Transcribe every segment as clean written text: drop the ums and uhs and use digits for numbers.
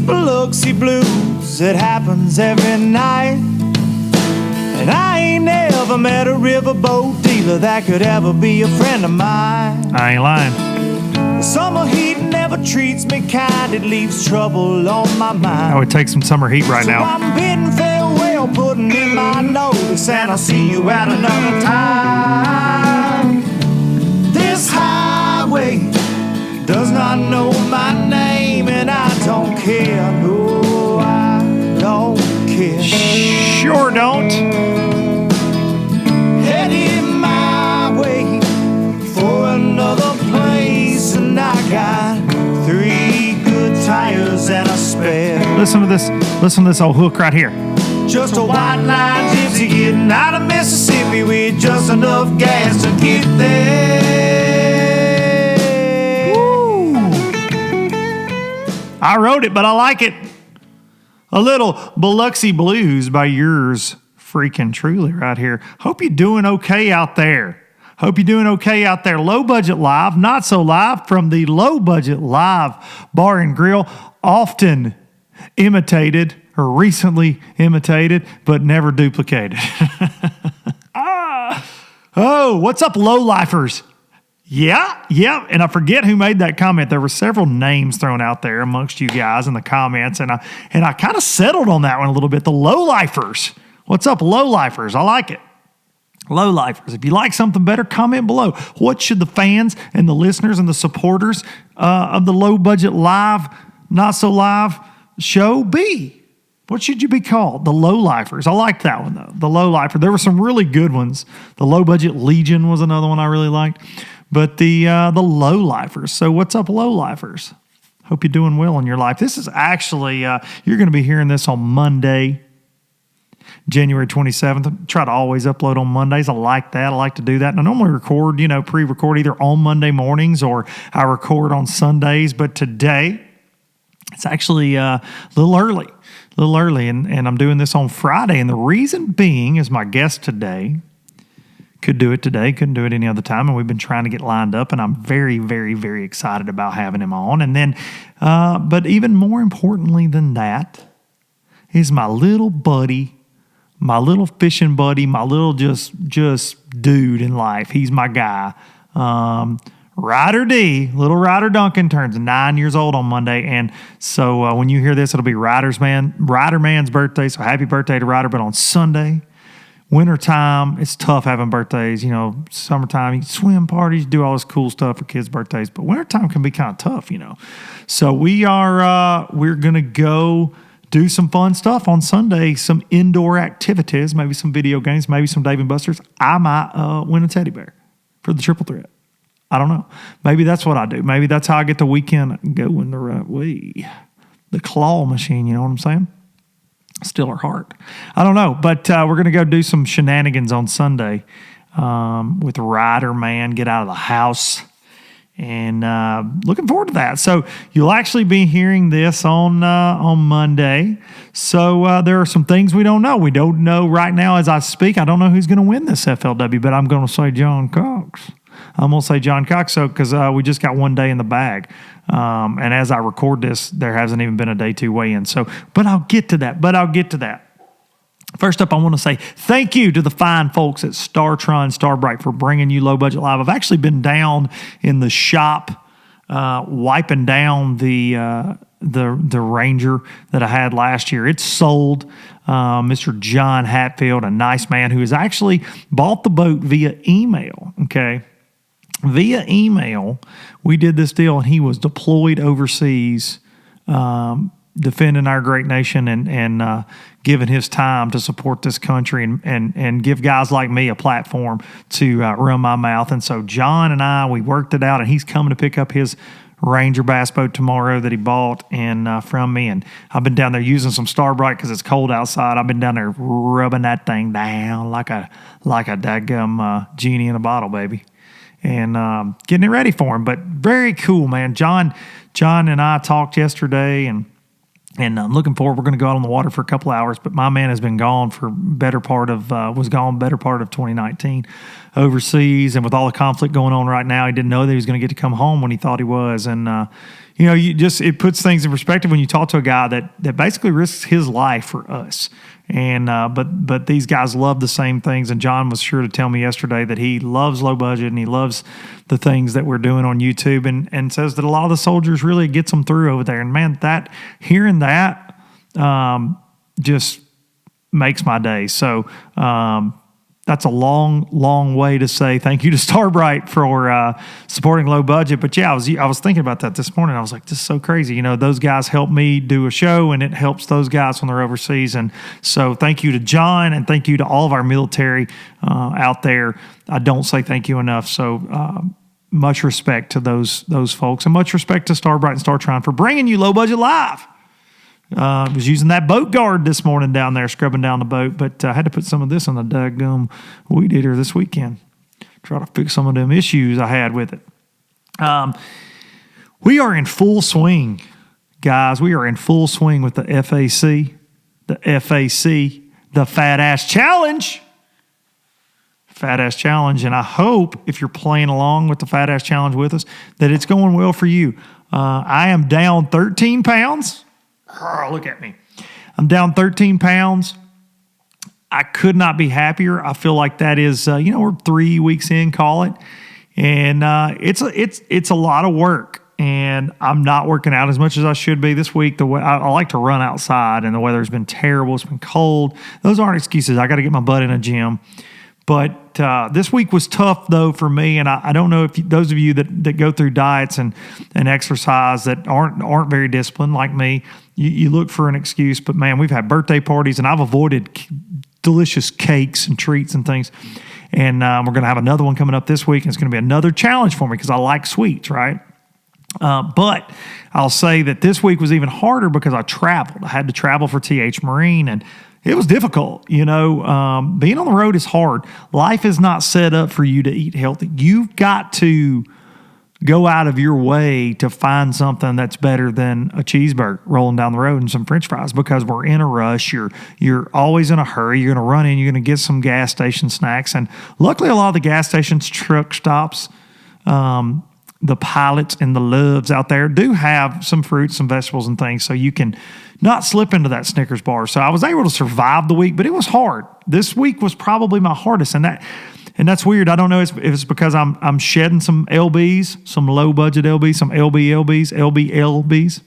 Biloxi blues, it happens every night. And I ain't never met a riverboat dealer that could ever be a friend of mine. I ain't lying. The summer heat never treats me kind, it leaves trouble on my mind. I would take some summer heat right now. So I'm bidding farewell, putting in my notice, and I'll see you at another time. This highway does not know my name, and I don't care. No, I don't care. Sure don't. Heading my way for another place, and I got 3 good tires and a spare. Listen to this old hook right here. Just a white line gypsy getting out of Mississippi with just enough gas to get there. Woo. I wrote it, but I like it. A little Biloxi Blues by yours freaking truly right here. Hope you're doing okay out there. Low Budget Live, not so live, from the Low Budget Live Bar and Grill, often imitated or recently imitated, but never duplicated. Oh, what's up, low-lifers? Yeah, and I forget who made that comment. There were several names thrown out there amongst you guys in the comments, and I kind of settled on that one a little bit. The low-lifers. What's up, low-lifers? I like it. Low-lifers. If you like something better, comment below. What should the fans and the listeners and the supporters of the Low Budget Live, Not So Live show be? What should you be called? The low-lifers. I like that one, though. The low-lifer. There were some really good ones. The Low-Budget Legion was another one I really liked. But the low-lifers. So what's up, low-lifers? Hope you're doing well in your life. This is actually, you're going to be hearing this on Monday, January 27th. I try to always upload on Mondays. I like that. I like to do that. And I normally record, pre-record either on Monday mornings or I record on Sundays. But today, it's actually a little early. And I'm doing this on Friday. And the reason being is my guest today could do it today, couldn't do it any other time. And we've been trying to get lined up. And I'm very, very, very excited about having him on. And then, but even more importantly than that is my little buddy, my little fishing buddy, my little just dude in life. He's my guy. Ryder D, little Ryder Duncan, turns 9 years old on Monday. And so when you hear this, it'll be Ryder Man's birthday. So happy birthday to Ryder. But on Sunday, wintertime, it's tough having birthdays. Summertime, you swim parties, do all this cool stuff for kids' birthdays. But wintertime can be kind of tough, So we're going to go do some fun stuff on Sunday, some indoor activities, maybe some video games, maybe some Dave & Buster's. I might win a teddy bear for the triple threat. I don't know. Maybe that's what I do. Maybe that's how I get the weekend going the right way. The claw machine, you know what I'm saying? Still her heart. I don't know, but we're going to go do some shenanigans on Sunday with Ryder Man, get out of the house, and looking forward to that. So you'll actually be hearing this on Monday. So there are some things we don't know. We don't know right now as I speak. I don't know who's going to win this FLW, but I'm going to say John Cox. I'm going to say John Cox because we just got one day in the bag. And as I record this, there hasn't even been a day 2 weigh-in. So, but I'll get to that. First up, I want to say thank you to the fine folks at StarTron Starbright for bringing you Low Budget Live. I've actually been down in the shop wiping down the Ranger that I had last year. It's sold. Mr. John Hatfield, a nice man who has actually bought the boat via email, okay? Via email, we did this deal, and he was deployed overseas defending our great nation and giving his time to support this country and give guys like me a platform to run my mouth. And so John and I, we worked it out, and he's coming to pick up his Ranger bass boat tomorrow that he bought and from me. And I've been down there using some Starbright because it's cold outside. I've been down there rubbing that thing down like a daggum genie in a bottle, baby. And getting it ready for him. But very cool, man. John and I talked yesterday, and And I'm looking forward. We're going to go out on the water for a couple hours, but my man has been gone for better part of 2019 overseas, and with all the conflict going on right now, he didn't know that he was going to get to come home when he thought he was. And it puts things in perspective when you talk to a guy that basically risks his life for us. And but these guys love the same things. And John was sure to tell me yesterday that he loves low budget and he loves the things that we're doing on YouTube, and says that a lot of the soldiers really gets them through over there. And man, hearing that just makes my day. So that's a long, long way to say thank you to Starbright for supporting low budget. But yeah, I was thinking about that this morning. I was like, this is so crazy. Those guys help me do a show, and it helps those guys when they're overseas. And so thank you to John, and thank you to all of our military out there. I don't say thank you enough. So much respect to those folks, and much respect to Starbright and StarTron for bringing you Low Budget Live. I was using that boat guard this morning down there, scrubbing down the boat, but I had to put some of this on the daggum weed eater this weekend. Try to fix some of them issues I had with it. We are in full swing, guys. We are in full swing with the FAC, the Fat Ass Challenge. Fat Ass Challenge, and I hope if you're playing along with the Fat Ass Challenge with us, that it's going well for you. I am down 13 pounds. Look at me. I'm down 13 pounds. I could not be happier. I feel like that is, we're 3 weeks in, call it. And it's a lot of work. And I'm not working out as much as I should be this week. I like to run outside, and the weather's been terrible. It's been cold. Those aren't excuses. I got to get my butt in a gym. But this week was tough, though, for me. And I don't know if those of you that go through diets and exercise that aren't very disciplined like me, you look for an excuse. But, man, we've had birthday parties, and I've avoided delicious cakes and treats and things. And we're going to have another one coming up this week, and it's going to be another challenge for me because I like sweets, right? But I'll say that this week was even harder because I traveled. I had to travel for TH Marine, and it was difficult. Being on the road is hard. Life is not set up for you to eat healthy. You've got to go out of your way to find something that's better than a cheeseburger rolling down the road and some French fries, because we're in a rush. You're always in a hurry. You're going to run in. You're going to get some gas station snacks. And luckily, a lot of the gas stations, truck stops, the Pilots and the Loves out there do have some fruits, some vegetables and things, so you can not slip into that Snickers bar. So I was able to survive the week, but it was hard. This week was probably my hardest, and that's weird. I don't know if it's because I'm shedding some LBs, some low budget LBs, some LBLBs.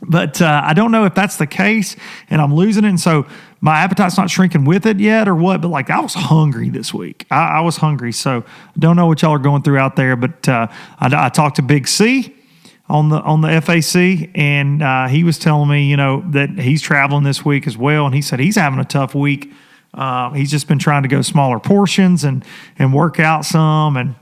But I don't know if that's the case, and I'm losing it. And so my appetite's not shrinking with it yet or what, but like I was hungry this week. I was hungry. So I don't know what y'all are going through out there, but I talked to Big C on the FAC, and he was telling me, that he's traveling this week as well. And he said he's having a tough week. He's just been trying to go smaller portions and work out some, and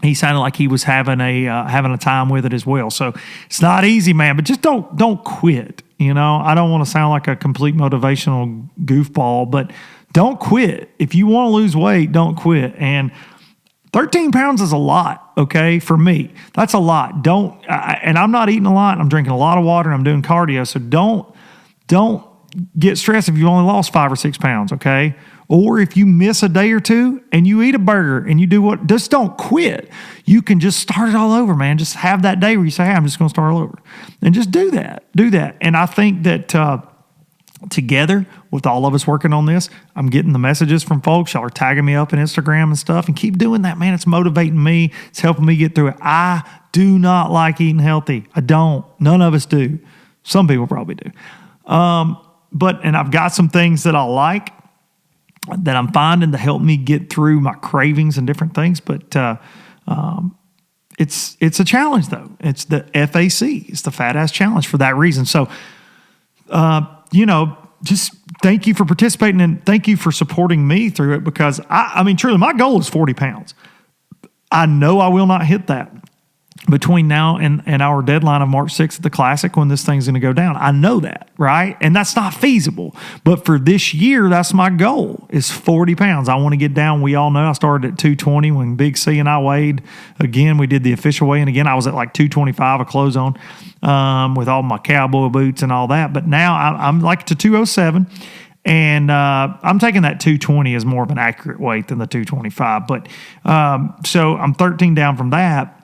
he sounded like he was having a time with it as well. So it's not easy, man, but just don't quit. I don't want to sound like a complete motivational goofball, but don't quit. If you want to lose weight, don't quit. And 13 pounds is a lot, okay, for me. That's a lot. And I'm not eating a lot. I'm drinking a lot of water, and I'm doing cardio. So don't get stressed if you only lost 5 or 6 pounds, okay? Or if you miss a day or two and you eat a burger and you do just don't quit. You can just start it all over, man. Just have that day where you say, hey, I'm just going to start all over. And just do that. And I think that together with all of us working on this, I'm getting the messages from folks. Y'all are tagging me up on Instagram and stuff, and keep doing that, man. It's motivating me. It's helping me get through it. I do not like eating healthy. I don't. None of us do. Some people probably do. And I've got some things that I like that I'm finding to help me get through my cravings and different things. But it's a challenge, though. It's the FAC. It's the Fat Ass Challenge for that reason. So, just thank you for participating, and thank you for supporting me through it, because, I mean, truly, my goal is 40 pounds. I know I will not hit that. between now and our deadline of March 6th at the Classic when this thing's going to go down. I know that, right? And that's not feasible. But for this year, that's my goal, is 40 pounds. I want to get down. We all know I started at 220 when Big C and I weighed. Again, we did the official weigh, and again, I was at like 225 of clothes on with all my cowboy boots and all that. But now I'm like to 207. And I'm taking that 220 as more of an accurate weight than the 225. But so I'm 13 down from that.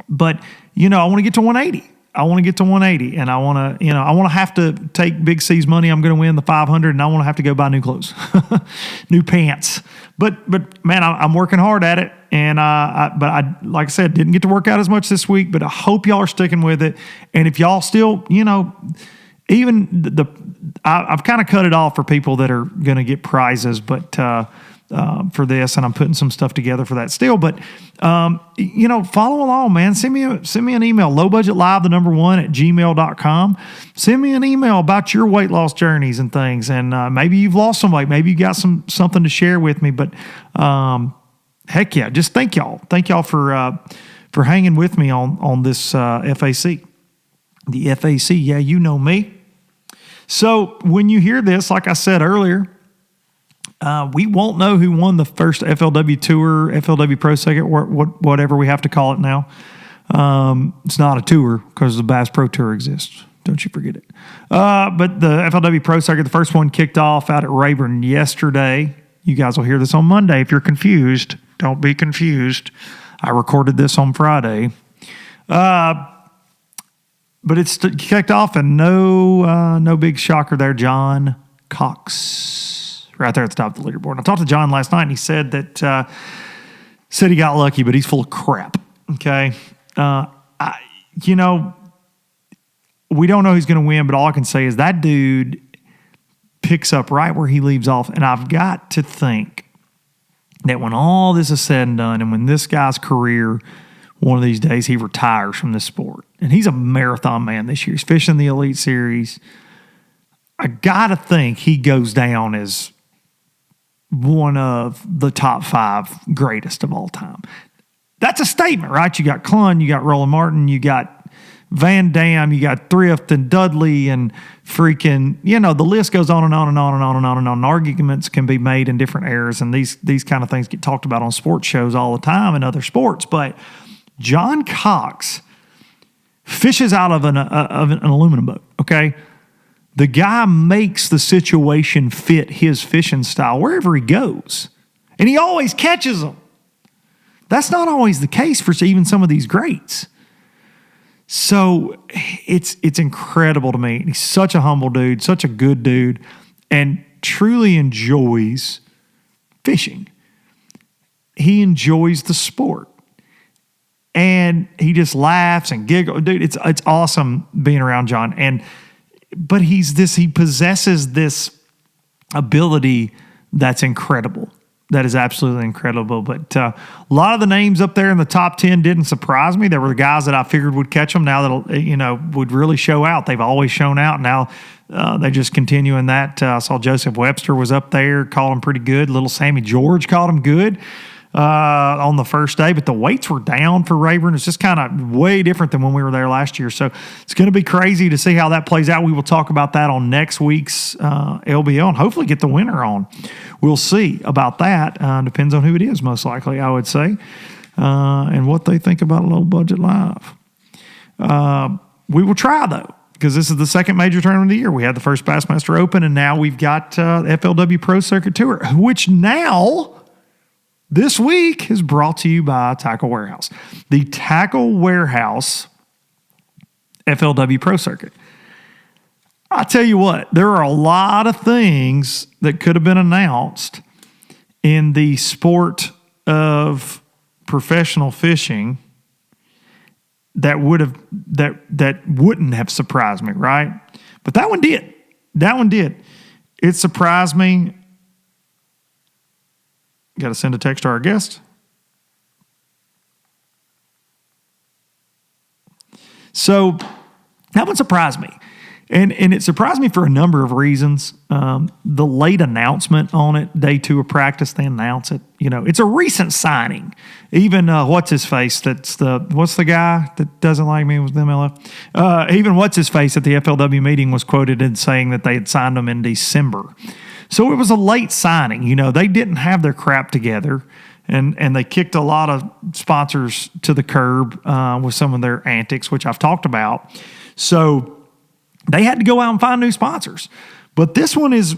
But, I want to get to 180. I want to get to 180, and I want to have to take Big C's money. I'm going to win the 500, and I want to have to go buy new clothes, new pants. But man, I'm working hard at it, and I like I said, didn't get to work out as much this week. But I hope y'all are sticking with it, and if y'all still, even I've kind of cut it off for people that are going to get prizes, but for this, and I'm putting some stuff together for that still. But follow along, man. Send me an email, lowbudgetlive1@gmail.com. Send me an email about your weight loss journeys and things, and maybe you've lost some weight, maybe you got something to share with me. But heck yeah, just thank y'all for hanging with me on this FAC. The FAC, yeah, you know me. So when you hear this, like I said earlier, we won't know who won the first FLW Tour, FLW Pro Circuit, whatever we have to call it now. It's not a tour because the Bass Pro Tour exists. Don't you forget it. But the FLW Pro Circuit, the first one kicked off out at Rayburn yesterday. You guys will hear this on Monday. If you're confused, don't be confused. I recorded this on Friday. But it's kicked off, and no big shocker there. John Cox, right there at the top of the leaderboard. And I talked to John last night, and he said that he got lucky, but he's full of crap. Okay, we don't know who's going to win, but all I can say is that dude picks up right where he leaves off, and I've got to think that when all this is said and done, and when this guy's career, one of these days he retires from this sport, and he's a marathon man this year. He's fishing the Elite Series. I got to think he goes down as one of the top 5 greatest of all time. That's a statement, right? You got Clunn, you got Roland Martin, you got Van Dam, you got Thrift and Dudley and freaking, the list goes on and on and on and on and on and on. And arguments can be made in different eras, and these kind of things get talked about on sports shows all the time in other sports. But John Cox fishes out of an aluminum boat, okay? The guy makes the situation fit his fishing style wherever he goes, and he always catches them. That's not always the case for even some of these greats. So it's incredible to me. He's such a humble dude, such a good dude, and truly enjoys fishing. He enjoys the sport. And he just laughs and giggles. Dude, it's awesome being around John. But he possesses this ability that's incredible. That is absolutely incredible. But a lot of the names up there in the top 10 didn't surprise me. There were the guys that I figured would catch them. Now that would really show out. They've always shown out. Now they just continue in that. I saw Joseph Webster was up there, called him pretty good. Little Sammy George called him good on the first day, but the weights were down for Rayburn. It's just kind of way different than when we were there last year. So it's going to be crazy to see how that plays out. We will talk about that on next week's LBL and hopefully get the winner on. We'll see about that. Depends on who it is, most likely, I would say, and what they think about Low Budget Live. We will try, though, because this is the second major tournament of the year. We had the first Bassmaster Open, and now we've got FLW Pro Circuit Tour, which now this week is brought to you by Tackle Warehouse. The Tackle Warehouse FLW Pro Circuit. I tell you what, there are a lot of things that could have been announced in the sport of professional fishing that wouldn't have surprised me, right? But that one did. That one did. It surprised me. Got to send a text to our guest. So that one surprised me. And it surprised me for a number of reasons. The late announcement on it, day 2 of practice, they announce it. It's a recent signing. Even what's his face? What's the guy that doesn't like me with MLF? Even what's his face at the FLW meeting was quoted in saying that they had signed him in December. So it was a late signing. They didn't have their crap together. And they kicked a lot of sponsors to the curb with some of their antics, which I've talked about. So they had to go out and find new sponsors. But this one is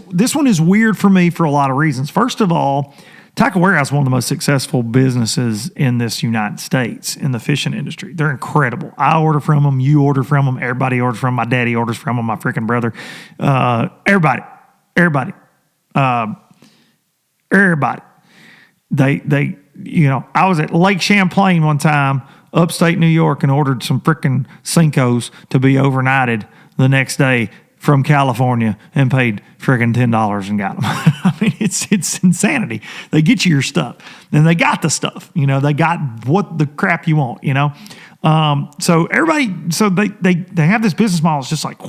weird for me for a lot of reasons. First of all, Tackle Warehouse is one of the most successful businesses in this United States in the fishing industry. They're incredible. I order from them. You order from them. Everybody orders from them. My daddy orders from them. My freaking brother. Everybody. They I was at Lake Champlain one time, upstate New York, and ordered some freaking Cincos to be overnighted the next day from California and paid freaking $10 and got them. I mean, it's insanity. They get you your stuff, and they got the stuff. They got what the crap you want. So they have this business model. It's just like,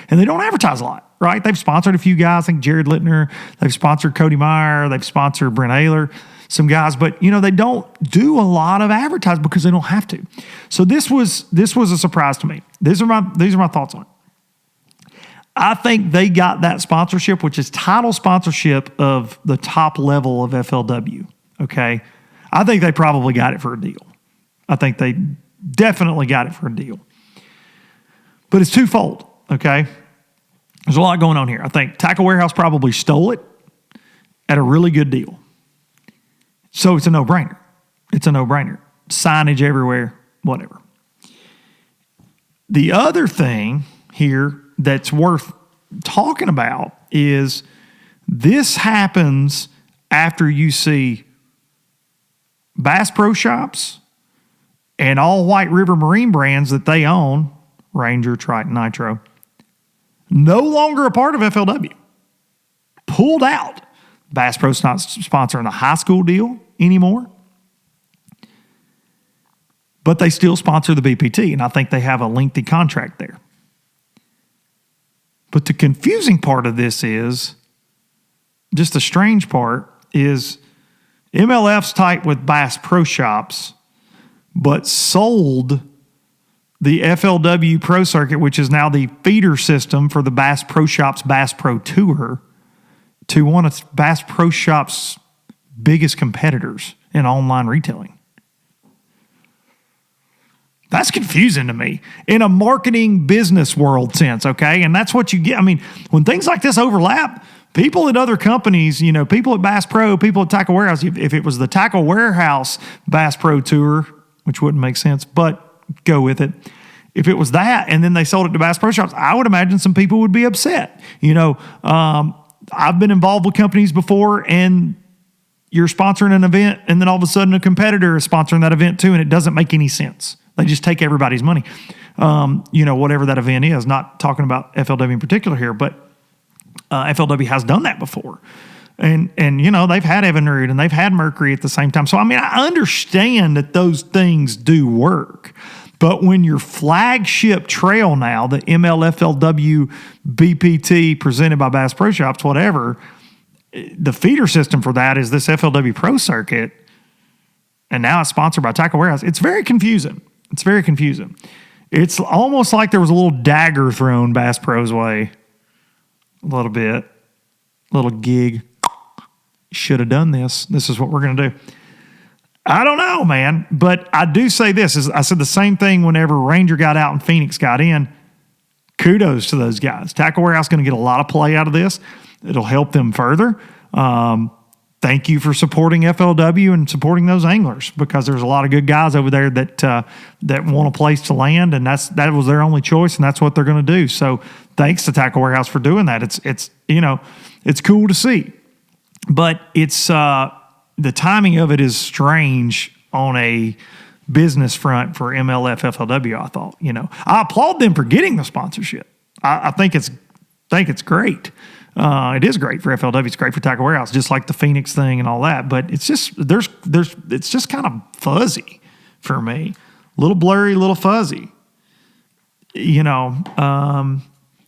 and they don't advertise a lot, right? They've sponsored a few guys, like Jared Littner. They've sponsored Cody Meyer. They've sponsored Brent Ayler, some guys, but they don't do a lot of advertising because they don't have to. So this was a surprise to me. These are my thoughts on it. I think they got that sponsorship, which is title sponsorship of the top level of FLW. Okay, I think they probably got it for a deal. I think they definitely got it for a deal. But it's twofold. Okay, there's a lot going on here. I think Tackle Warehouse probably stole it at a really good deal. So it's a no-brainer. Signage everywhere, whatever. The other thing here that's worth talking about is this happens after you see Bass Pro Shops and all White River Marine brands that they own, Ranger, Triton, Nitro, no longer a part of FLW. Pulled out. Bass Pro's not sponsoring the high school deal anymore. But they still sponsor the BPT, and I think they have a lengthy contract there. But the confusing part of this is, just the strange part, is MLF's tight with Bass Pro Shops, but sold the FLW Pro Circuit, which is now the feeder system for the Bass Pro Shops Bass Pro Tour, to one of Bass Pro Shops' biggest competitors in online retailing. That's confusing to me in a marketing business world sense, okay? And that's what you get. I mean, when things like this overlap, people at other companies, people at Bass Pro, people at Tackle Warehouse, if it was the Tackle Warehouse Bass Pro Tour, which wouldn't make sense, but go with it. If it was that and then they sold it to Bass Pro Shops, I would imagine some people would be upset. I've been involved with companies before, and you're sponsoring an event, and then all of a sudden a competitor is sponsoring that event too, and it doesn't make any sense. They just take everybody's money, whatever that event is. Not talking about FLW in particular here, but FLW has done that before. And they've had Evinrude and they've had Mercury at the same time. So, I understand that those things do work. But when your flagship trail now, the MLFLW BPT presented by Bass Pro Shops, whatever, the feeder system for that is this FLW Pro Circuit, and now it's sponsored by Tackle Warehouse. It's very confusing. It's almost like there was a little dagger thrown Bass Pro's way. A little bit. Little gig. Should have done this. This is what we're going to do. I don't know, man. But I do say this. I said the same thing whenever Ranger got out and Phoenix got in. Kudos to those guys. Tackle Warehouse is going to get a lot of play out of this. It'll help them further. Thank you for supporting FLW and supporting those anglers, because there's a lot of good guys over there that want a place to land, and that was their only choice, and that's what they're going to do. So thanks to Tackle Warehouse for doing that. It's cool to see, but it's the timing of it is strange on a business front for MLF FLW. I thought, I applaud them for getting the sponsorship. I think it's great. It is great for FLW. It's great for Tackle Warehouse, just like the Phoenix thing and all that. But it's just it's just kind of fuzzy for me, a little blurry, a little fuzzy.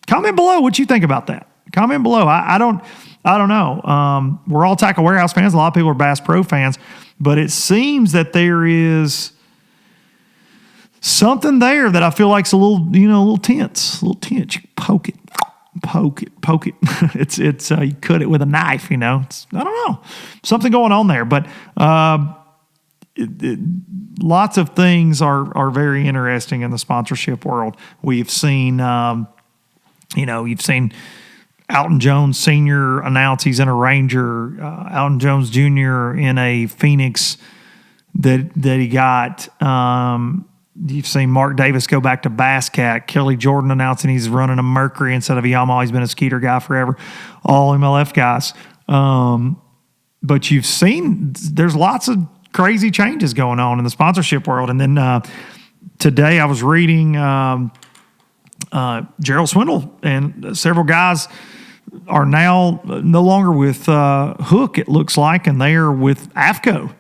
Comment below what you think about that. Comment below. I don't know. We're all Tackle Warehouse fans. A lot of people are Bass Pro fans, but it seems that there is something there that I feel like's a little tense. A little tense. You poke it. It's you cut it with a knife. I don't know, something going on there. But lots of things are very interesting in the sponsorship world. We've seen, you've seen Alton Jones Sr. announce he's in a Ranger, Alton Jones Jr. in a Phoenix that he got. You've seen Mark Davis go back to Bass Cat. Kelly Jordan announcing he's running a Mercury instead of a Yamaha. He's been a Skeeter guy forever. All MLF guys. But you've seen there's lots of crazy changes going on in the sponsorship world. And then today I was reading Gerald Swindle, and several guys are now no longer with Hook, it looks like, and they are with AFCO.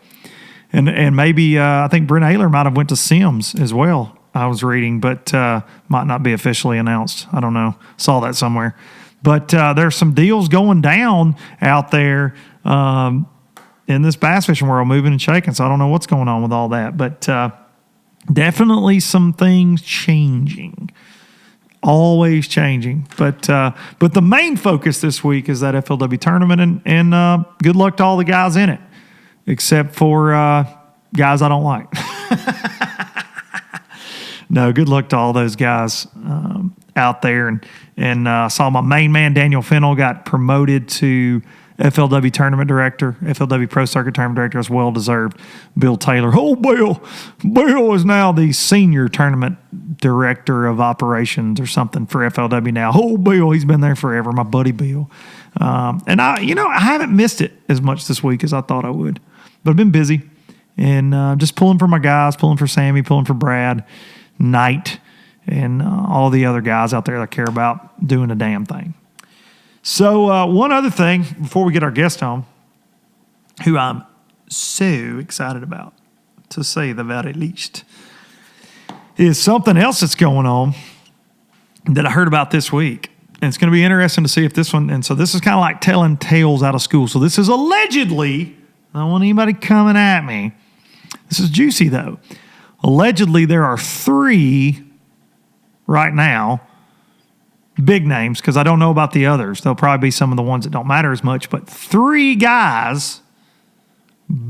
And maybe I think Brent Ayler might have went to Sims as well, I was reading, but might not be officially announced. I don't know. Saw that somewhere. But there's some deals going down out there in this bass fishing world, moving and shaking. So I don't know what's going on with all that. But definitely some things changing. Always changing. But the main focus this week is that FLW tournament, and good luck to all the guys in it. Except for guys I don't like. No, good luck to all those guys out there. And saw my main man, Daniel Fennell, got promoted to FLW Tournament Director, FLW Pro Circuit Tournament Director. As well deserved. Bill Taylor. Oh, Bill is now the Senior Tournament Director of Operations or something for FLW now. Oh, Bill, he's been there forever, my buddy Bill. And I haven't missed it as much this week as I thought I would. But I've been busy and just pulling for my guys, pulling for Sammy, pulling for Brad, Knight, and all the other guys out there that I care about doing a damn thing. So one other thing before we get our guest on, who I'm so excited about, to say the very least, is something else that's going on that I heard about this week. And it's going to be interesting to see if this one, and so this is kind of like telling tales out of school. So this is allegedly, I don't want anybody coming at me. This is juicy though. Allegedly there are 3 right now, big names, because I don't know about the others. There'll probably be some of the ones that don't matter as much, but 3 guys,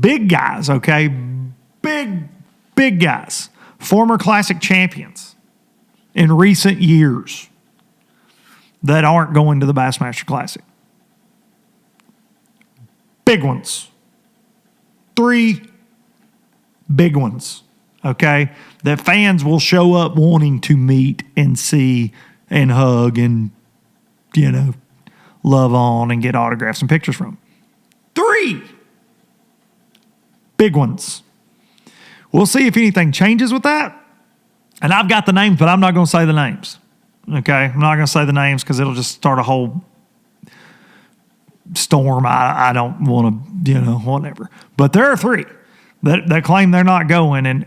big guys, okay? Big guys, former classic champions in recent years that aren't going to the Bassmaster Classic. Big ones. 3 big ones, okay, that fans will show up wanting to meet and see and hug and, love on and get autographs and pictures from. 3 big ones. We'll see if anything changes with that. And I've got the names, but I'm not going to say the names, okay? I'm not going to say the names because it'll just start a whole storm. I don't want to, whatever. But there are 3 that claim they're not going. And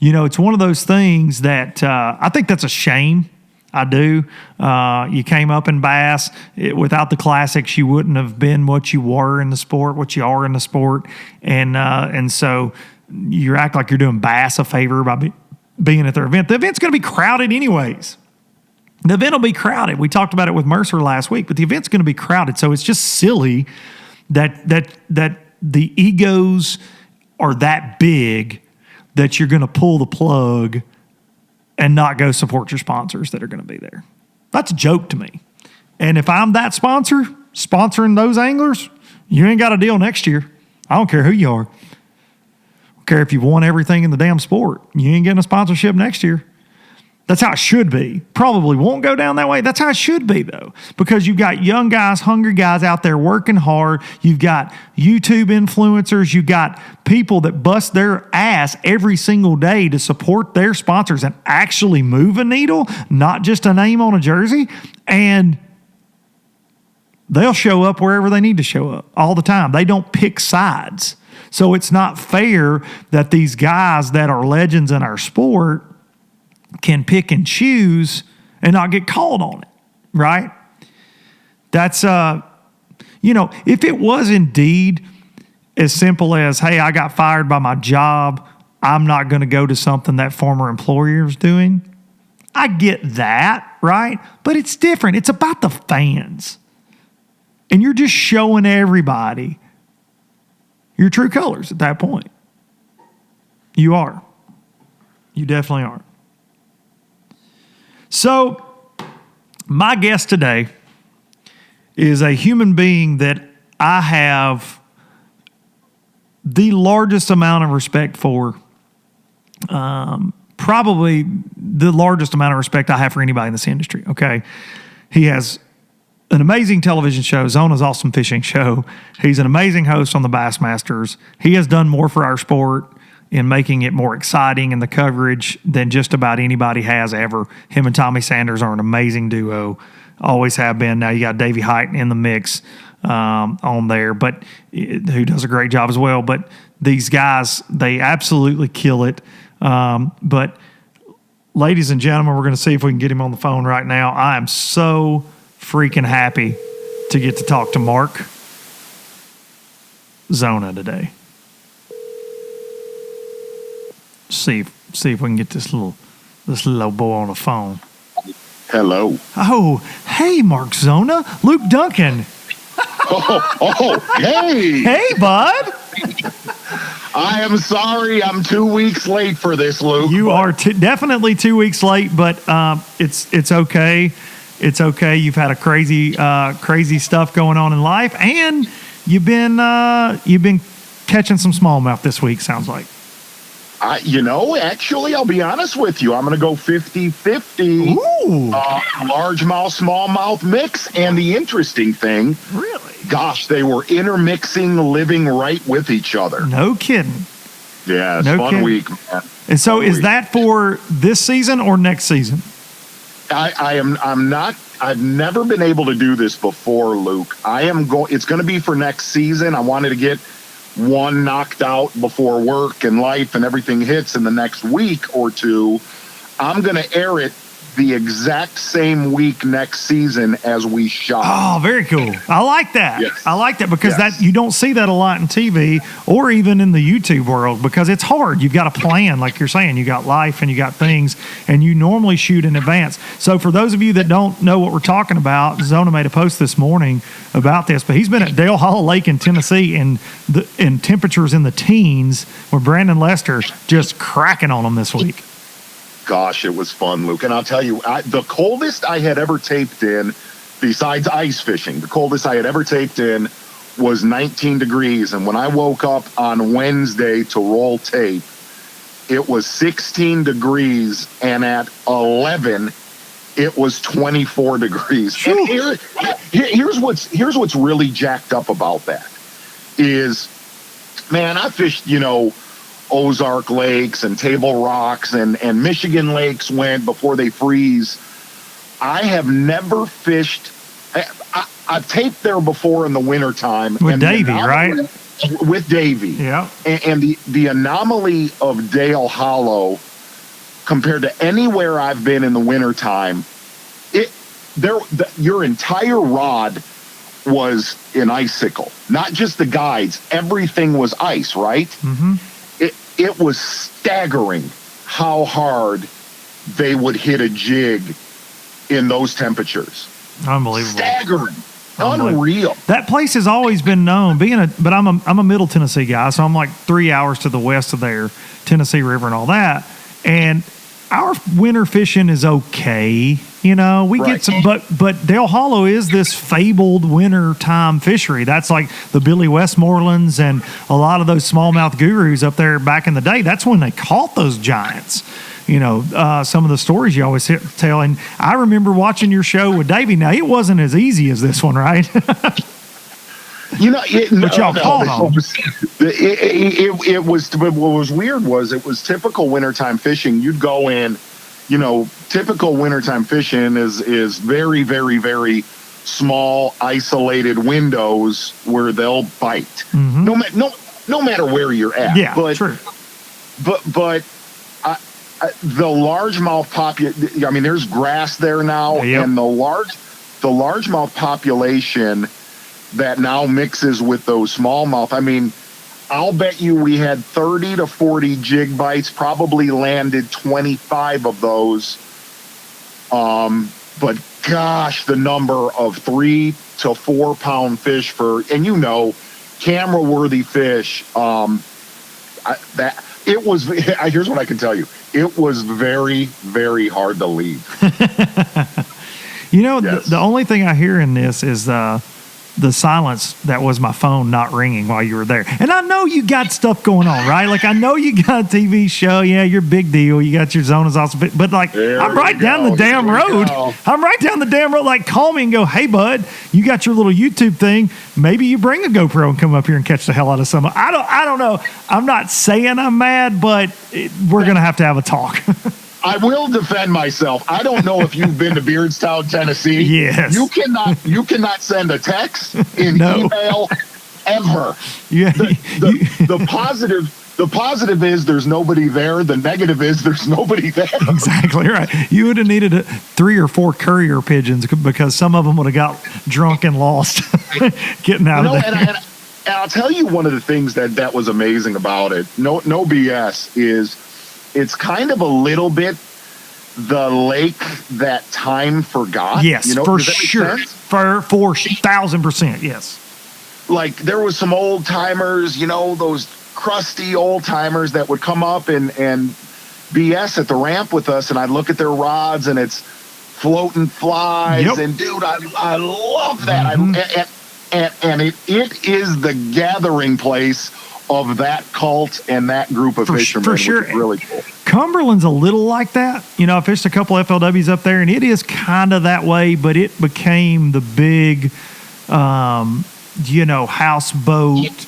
it's one of those things that I think that's a shame. I do. You came up in bass. Without the classics, you wouldn't have been what you were in the sport, what you are in the sport. And so you act like you're doing bass a favor by being at their event. The event's going to be crowded anyways. The event will be crowded. We talked about it with Mercer last week, but the event's going to be crowded. So it's just silly that the egos are that big that you're going to pull the plug and not go support your sponsors that are going to be there. That's a joke to me. And if I'm that sponsor, sponsoring those anglers, you ain't got a deal next year. I don't care who you are. I don't care if you've won everything in the damn sport. You ain't getting a sponsorship next year. That's how it should be. Probably won't go down that way. That's how it should be, though, because you've got young guys, hungry guys out there working hard. You've got YouTube influencers. You've got people that bust their ass every single day to support their sponsors and actually move a needle, not just a name on a jersey. And they'll show up wherever they need to show up all the time. They don't pick sides. So it's not fair that these guys that are legends in our sport can pick and choose and not get called on it, right? That's, if it was indeed as simple as, hey, I got fired by my job, I'm not going to go to something that former employer is doing, I get that, right? But it's different. It's about the fans. And you're just showing everybody your true colors at that point. You are. You definitely are. So, my guest today is a human being that I have the largest amount of respect for. Probably the largest amount of respect I have for anybody in this industry, okay? He has an amazing television show, Zona's Awesome Fishing Show. He's an amazing host on the Bassmasters. He has done more for our sport in making it more exciting in the coverage than just about anybody has ever. Him and Tommy Sanders are an amazing duo, always have been. Now you got Davey Height in the mix on there, but who does a great job as well. But these guys, they absolutely kill it. But ladies and gentlemen, we're going to see if we can get him on the phone right now. I am so freaking happy to get to talk to Mark Zona today. See if we can get this little old boy on the phone. Hello. Oh, hey, Mark Zona, Luke Duncan. Hey. Hey, bud. I am sorry I'm 2 weeks late for this, Luke. You are definitely 2 weeks late, but it's okay. It's okay. You've had a crazy stuff going on in life, and you've been catching some smallmouth this week, sounds like. Actually, I'll be honest with you. I'm going to go 50-50. Ooh. Largemouth, smallmouth mix. And the interesting thing, Really? Gosh, they were intermixing, living right with each other. No kidding. Yeah, it's No fun kidding. week, man. And so is that for this season or next season? I've never been able to do this before, Luke. It's going to be for next season. I wanted to get one knocked out before work and life and everything hits in the next week or two. I'm going to air it the exact same week next season as we shot. Oh, very cool. I like that. Yes. I like that because Yes. that you don't see that a lot in TV or even in the YouTube world because it's hard. You've got to plan, like you're saying. You got life and you got things, and you normally shoot in advance. So for those of you that don't know what we're talking about, Zona made a post this morning about this, but he's been at Dale Hollow Lake in Tennessee in temperatures in the teens with Brandon Lester just cracking on them this week. Gosh, it was fun, Luke. And I'll tell you, the coldest I had ever taped in, besides ice fishing, the coldest I had ever taped in was 19 degrees. And when I woke up on Wednesday to roll tape, it was 16 degrees. And at 11, it was 24 degrees. And here's what's really jacked up about that is, man, I fished, Ozark Lakes and Table Rocks and Michigan Lakes went before they freeze. I have never fished. I've taped there before in the wintertime. With Davey, right? With Davey. Yeah. And the anomaly of Dale Hollow compared to anywhere I've been in the wintertime, your entire rod was an icicle. Not just the guides. Everything was ice, right? Mm-hmm. It was staggering how hard they would hit a jig in those temperatures. Unbelievable. Staggering. Unreal. That place has always been known, but I'm a Middle Tennessee guy, so I'm like 3 hours to the west of there, Tennessee River and all that. And our winter fishing is okay, we get some, but Dale Hollow is this fabled winter time fishery. That's like the Billy Westmorelands and a lot of those smallmouth gurus up there back in the day. That's when they caught those giants. Some of the stories you always tell. And I remember watching your show with Davey. Now, it wasn't as easy as this one, right? But y'all caught them. It was, what was weird was it was typical wintertime fishing. You'd go in, typical wintertime fishing is very, very, very small, isolated windows where they'll bite. Mm-hmm. No matter where you're at. Yeah, true. But the largemouth I mean, there's grass there now, Yep. and the largemouth population that now mixes with those smallmouth. I mean, I'll bet you we had 30 to 40 jig bites, probably landed 25 of those. But gosh, the number of 3 to 4 pound fish camera worthy fish. Here's what I can tell you. It was very, very hard to leave. Yes. The only thing I hear in this is the silence that was my phone not ringing while you were there. And I know you got stuff going on, right? Like, I know you got a TV show. Yeah, you're a big deal. You got your Zona's awesome. But like, I'm right down the damn road. I'm right down the damn road. Like, call me and go, hey, bud, you got your little YouTube thing. Maybe you bring a GoPro and come up here and catch the hell out of someone. I don't know. I'm not saying I'm mad, but we're going to have a talk. I will defend myself. I don't know if you've been to Beardstown, Tennessee. Yes. You cannot send a text in email ever. Yeah. The positive is there's nobody there. The negative is there's nobody there. Exactly right. You would have needed 3 or 4 courier pigeons because some of them would have got drunk and lost getting out of there. And I'll tell you one of the things that was amazing about it. No BS is. It's kind of a little bit the lake that time forgot. Yes, for sure. For 1,000%, yes. Like, there was some old timers, those crusty old timers that would come up and BS at the ramp with us, and I'd look at their rods, and it's floating flies. Yep. And dude, I love that. Mm-hmm. And it is the gathering place of that cult and that group of fishermen, for sure. Which is really cool. Cumberland's a little like that. I fished a couple FLWs up there, and it is kind of that way, but it became the big, houseboat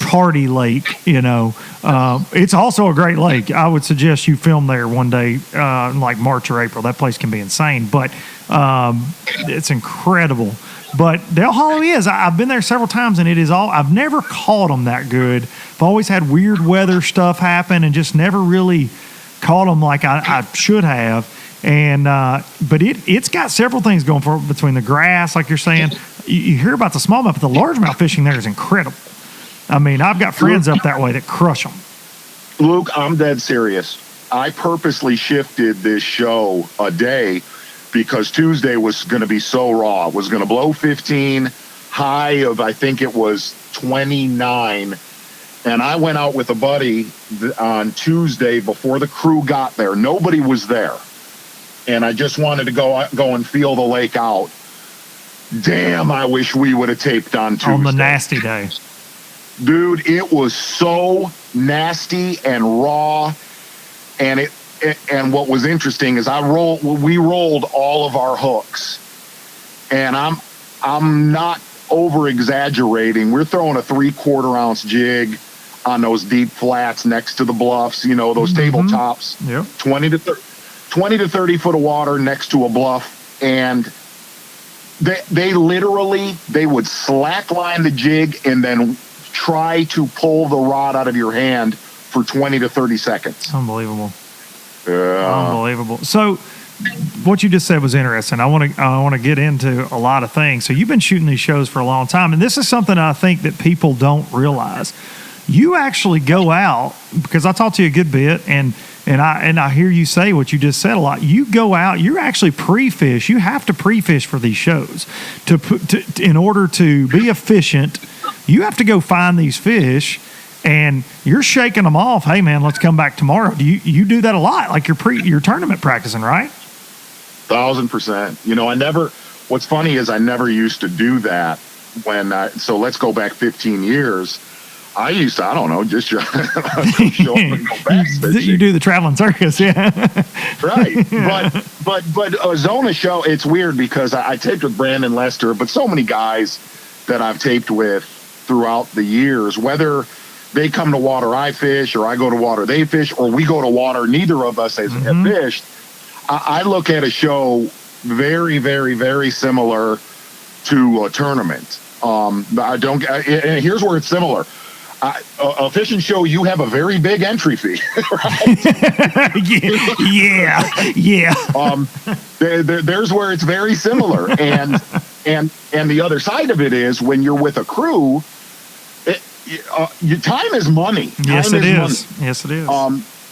party lake, It's also a great lake. I would suggest you film there one day, like March or April. That place can be insane, but it's incredible. But Del Hollow I've been there several times, and I've never caught them that good. I've always had weird weather stuff happen and just never really caught them like I should have. And but it's got several things going for it between the grass, like you're saying. You hear about the smallmouth, but the largemouth fishing there is incredible. I mean, I've got friends up that way that crush them. Luke, I'm dead serious. I purposely shifted this show a day because Tuesday was going to be so raw. It was going to blow 15, high of, I think it was 29. And I went out with a buddy on Tuesday before the crew got there. Nobody was there. And I just wanted to go and feel the lake out. Damn, I wish we would have taped on Tuesday. On the nasty day. Dude, it was so nasty and raw. And what was interesting is we rolled all of our hooks, and I'm not over exaggerating. We're throwing a 3/4 ounce jig on those deep flats next to the bluffs, those tabletops. Yep. 20 to 30 foot of water next to a bluff, and they literally would slackline the jig and then try to pull the rod out of your hand for 20 to 30 seconds. Unbelievable. Yeah. Unbelievable. So what you just said was interesting. I want to get into a lot of things. So you've been shooting these shows for a long time, and this is something I think that people don't realize. You actually go out, because I talked to you a good bit, and I hear you say what you just said a lot. You go out, you actually pre-fish. You have to pre-fish for these shows in order to be efficient. You have to go find these fish, and you're shaking them off. Hey man, let's come back tomorrow. Do you do that a lot? Like you're tournament practicing, right? 1,000%. What's funny is I never used to do that so let's go back 15 years. I used to, I don't know, just show up and go bass fishing. You do the traveling circus, yeah. Right. But a Zona show, it's weird because I taped with Brandon Lester, but so many guys that I've taped with throughout the years, whether they come to water I fish or I go to water they fish or we go to water neither of us have fished, I look at a show very, very, very similar to a tournament. And here's where it's similar. a fishing show, you have a very big entry fee, right? yeah. There's where it's very similar, and the other side of it is when you're with a crew, your time is money. Yes, Time it is. money. Yes, it is.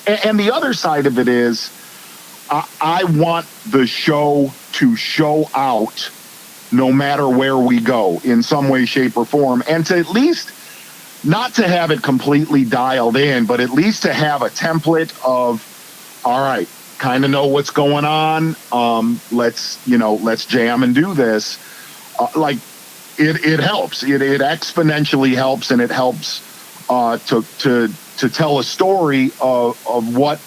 And the other side of it is, I want the show to show out, no matter where we go, in some way, shape, or form, and to at least, not to have it completely dialed in, but at least to have a template of, all right, kind of know what's going on. Let's jam and do this. It helps. It exponentially helps, and it helps to tell a story of what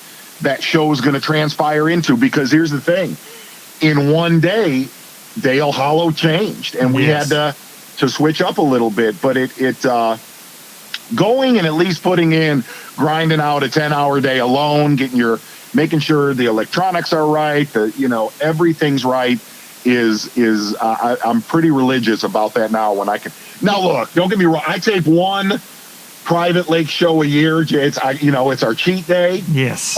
that show is going to transpire into. Because here's the thing: in one day, Dale Hollow changed, and we had to switch up a little bit. But it going and at least putting in, grinding out a 10-hour day alone, making sure the electronics are right, everything's right. I'm pretty religious about that now. When I can now, look, don't get me wrong, I tape one private lake show a year. It's our cheat day. Yes.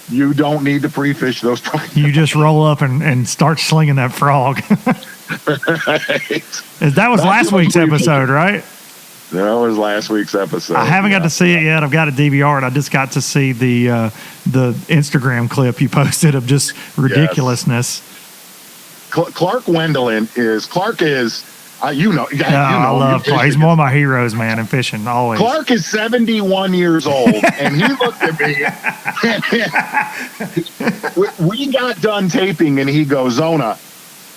You don't need to pre-fish those private. You just roll up and start slinging that frog. Right. That was last week's episode, right? That was last week's episode. I haven't got to see it yet. I've got a DVR, and I just got to see the Instagram clip you posted of just ridiculousness. Yes. Clark Wendelin is I love Clark. He's one of my heroes, man, in fishing, always. Clark is 71 years old, and he looked at me. We got done taping, and he goes, "Zona,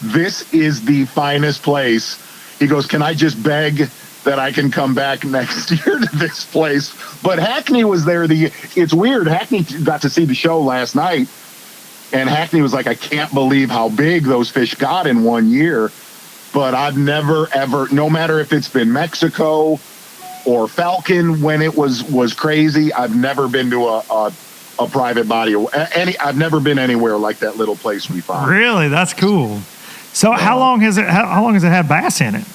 this is the finest place." He goes, "Can I just beg that I can come back next year to this place?" But Hackney was there. It's weird. Hackney got to see the show last night, and Hackney was like, "I can't believe how big those fish got in one year." But I've never, ever, no matter if it's been Mexico or Falcon when it was crazy, I've never been to a private body. I've never been anywhere like that little place we found. Really? That's cool. So how long has it had bass in it?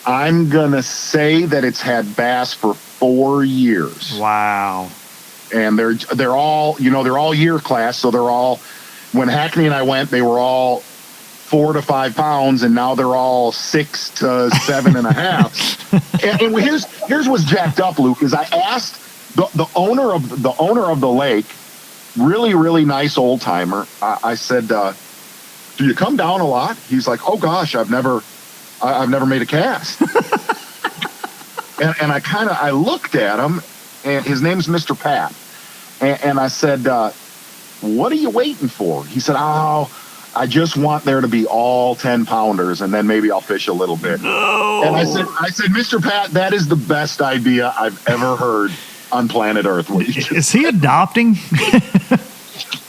I'm gonna say that it's had bass for 4 years. Wow. And they're all year class, so they're all, when Hackney and I went, they were all 4 to 5 pounds, and now they're all 6 to 7.5. and here's what's jacked up, Luke, is I asked the owner of the lake, really, really nice old timer. I said, "Do you come down a lot?" He's like, "Oh gosh, I've never made a cast." and I looked at him, and his name's Mr. Pat, and I said, "What are you waiting for?" He said, "Oh, I just want there to be all 10-pounders, and then maybe I'll fish a little bit." No. And I said, "Mr. Pat, that is the best idea I've ever heard on planet Earth." Is he adopting?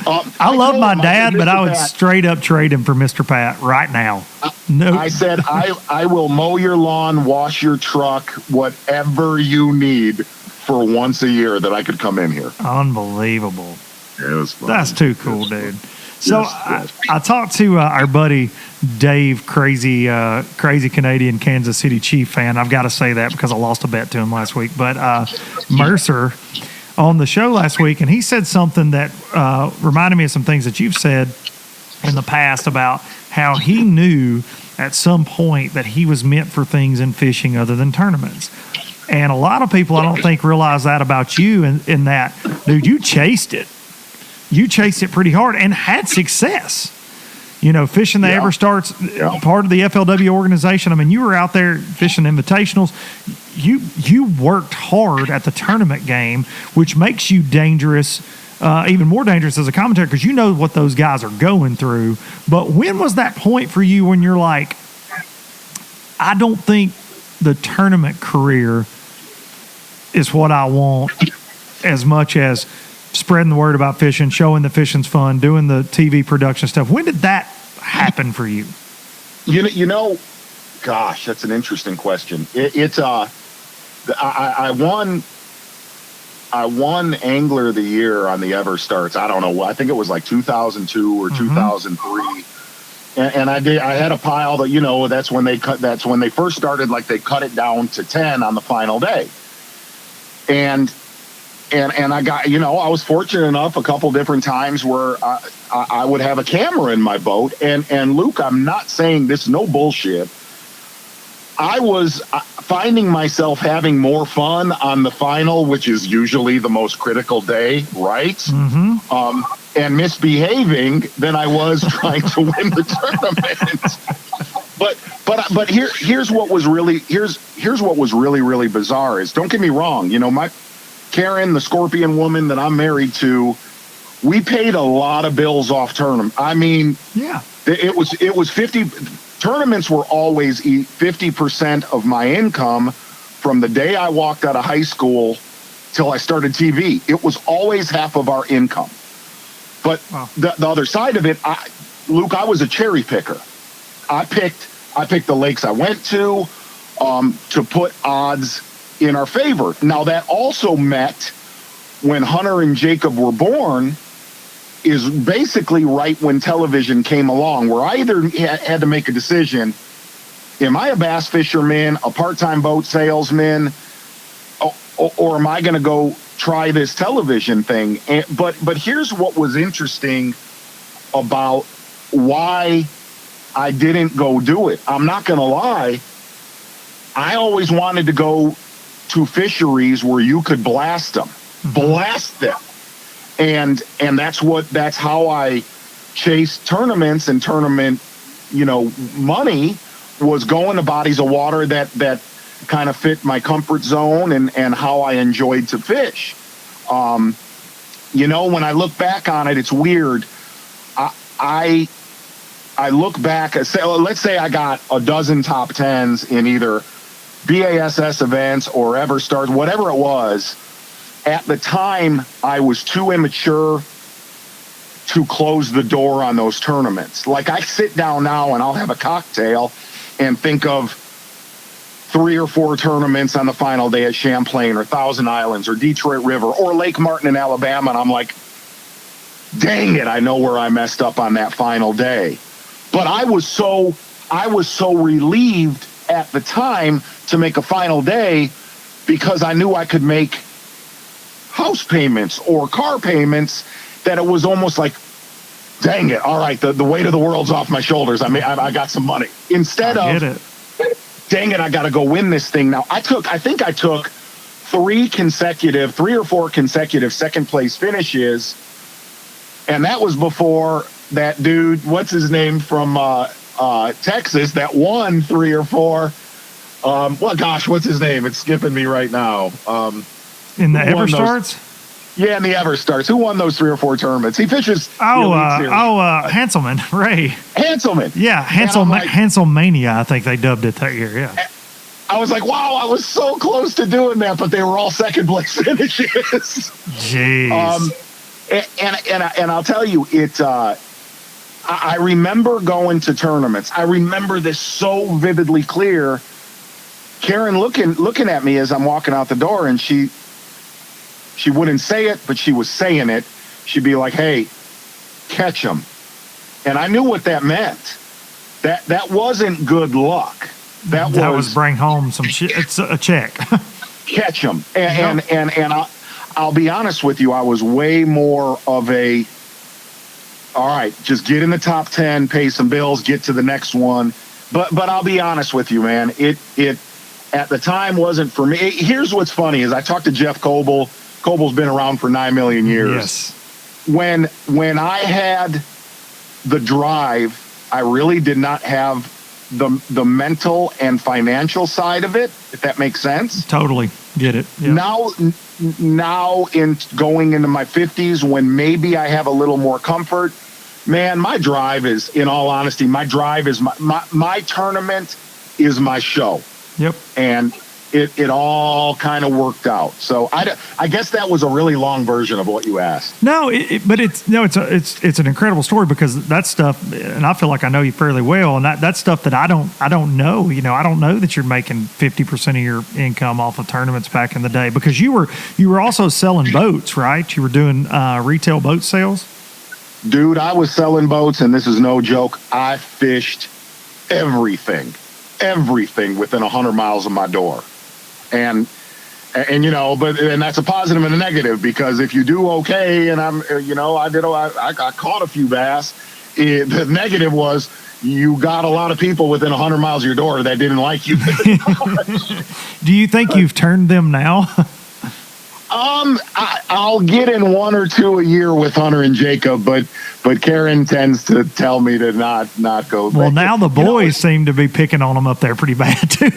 I love my dad, but I would straight up trade him for Mr. Pat right now. No. I said, I will mow your lawn, wash your truck, whatever you need for once a year that I could come in here. Unbelievable. Yeah, it was fun. That's too cool, dude. So Yes. I talked to our buddy Dave, crazy Canadian Kansas City Chief fan. I've got to say that because I lost a bet to him last week. But Mercer on the show last week, and he said something that reminded me of some things that you've said in the past about how he knew at some point that he was meant for things in fishing other than tournaments. And a lot of people, I don't think, realize that about you in that, dude, you chased it. You chased it pretty hard and had success. Fishing the Ever Starts, part of the FLW organization. I mean, you were out there fishing invitationals. You worked hard at the tournament game, which makes you dangerous, even more dangerous as a commentator, because you know what those guys are going through. But when was that point for you when you're like, I don't think the tournament career is what I want as much as spreading the word about fishing, showing that fishing's fun, doing the TV production stuff? When did that happen for you? Gosh, that's an interesting question. I won Angler of the Year on the Ever Starts. I don't know. I think it was like 2002 or 2003. and I had a pile that, that's when they first started, like they cut it down to 10 on the final day. And I got, I was fortunate enough a couple different times where I would have a camera in my boat. And Luke, I'm not saying this, no bullshit. I was finding myself having more fun on the final, which is usually the most critical day, right? Mm-hmm. And misbehaving than I was trying to win the tournament. But here's what was really bizarre is, don't get me wrong, my Karen, the Scorpion woman that I'm married to, we paid a lot of bills off tournament. I mean, yeah, it was 50. Tournaments were always 50% of my income from the day I walked out of high school till I started TV. It was always half of our income. But wow. the other side of it, Luke, I was a cherry picker. I picked the lakes I went to put odds in our favor. Now that also met when Hunter and Jacob were born, is basically right when television came along, where I either had to make a decision: am I a bass fisherman, a part-time boat salesman, or am I going to go try this television thing? But here's what was interesting about why I didn't go do it. I'm not going to lie. I always wanted to go to fisheries where you could blast them. And that's how I chased tournaments and tournament, money, was going to bodies of water that kind of fit my comfort zone and how I enjoyed to fish. When I look back on it, it's weird. I look back, let's say I got a dozen top 10s in either BASS events or EverStars, whatever it was. At the time, I was too immature to close the door on those tournaments. Like, I sit down now and I'll have a cocktail and think of 3 or 4 tournaments on the final day at Champlain or Thousand Islands or Detroit River or Lake Martin in Alabama, and I'm like, dang it, I know where I messed up on that final day. But I was so relieved at the time to make a final day because I knew I could make house payments or car payments, that it was almost like, dang it, all right, the weight of the world's off my shoulders. I got some money. Instead of, dang it, I got to go win this thing now. I think I took 3 or 4 consecutive second place finishes, and that was before that dude, what's his name, from Texas, that won 3 or 4. What's his name? It's skipping me right now. In the EverStarts? Yeah, in the EverStarts. Who won those 3 or 4 tournaments? He fishes. Hanselman, Ray. Hanselman. Yeah, Hanselmania, I think they dubbed it that year. Yeah. I was like, wow, I was so close to doing that, but they were all second place finishes. Jeez. And I'll tell you, I remember going to tournaments. I remember this so vividly clear. Karen looking at me as I'm walking out the door, and she wouldn't say it, but she was saying it. She'd be like, hey, catch them. And I knew what that meant. That wasn't good luck. That was bring home some shit. It's a check. Catch them. And I'll be honest with you, I was way more of a, all right, just get in the top 10, pay some bills, get to the next one. But I'll be honest with you, man. It at the time wasn't for me. Here's what's funny is I talked to Jeff Coble. Coble's been around for 9 million years. Yes. When I had the drive, I really did not have the mental and financial side of it, if that makes sense. Totally get it. Yeah. Now in going into my 50s, when maybe I have a little more comfort, man, my drive is, in all honesty, my tournament is my show. Yep. And it all kind of worked out. So I guess that was a really long version of what you asked. No, it's an incredible story, because that stuff, and I feel like I know you fairly well, and that's stuff that I don't know. I don't know that you're making 50% of your income off of tournaments back in the day, because you were also selling boats, right? You were doing retail boat sales. Dude, I was selling boats, and this is no joke. I fished everything within 100 miles of my door. And you know, and that's a positive and a negative, because if you do okay, and I caught a few bass. The negative was you got a lot of people within 100 miles of your door that didn't like you. Do you think you've turned them now? I'll get in one or two a year with Hunter and Jacob, but Karen tends to tell me to not go. Well, now the boys seem to be picking on them up there pretty bad too.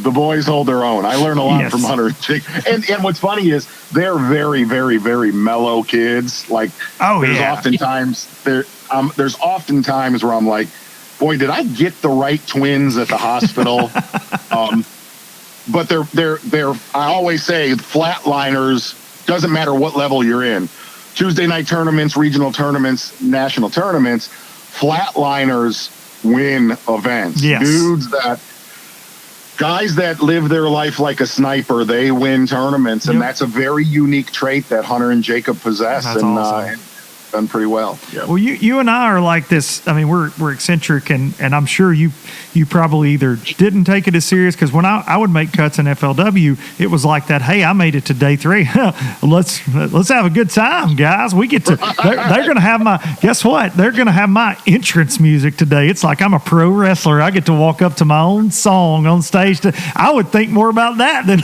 The boys hold their own. I learn a lot from Hunter and Jacob. And what's funny is they're very, very, very mellow kids. Like, there's oftentimes where I'm like, boy, did I get the right twins at the hospital? But they're I always say flatliners, doesn't matter what level you're in. Tuesday night tournaments, regional tournaments, national tournaments, flatliners win events. Yes. Guys that live their life like a sniper, they win tournaments, and that's a very unique trait that Hunter and Jacob possess. That's awesome. Done pretty well. Yep. Well, you and I are like this. I mean, we're eccentric, and I'm sure you probably either didn't take it as serious, because when I would make cuts in FLW, it was like that. Hey, I made it to day 3. let's have a good time, guys. We get to. They're going to have my. Guess what? They're going to have my entrance music today. It's like I'm a pro wrestler. I get to walk up to my own song on stage. I would think more about that than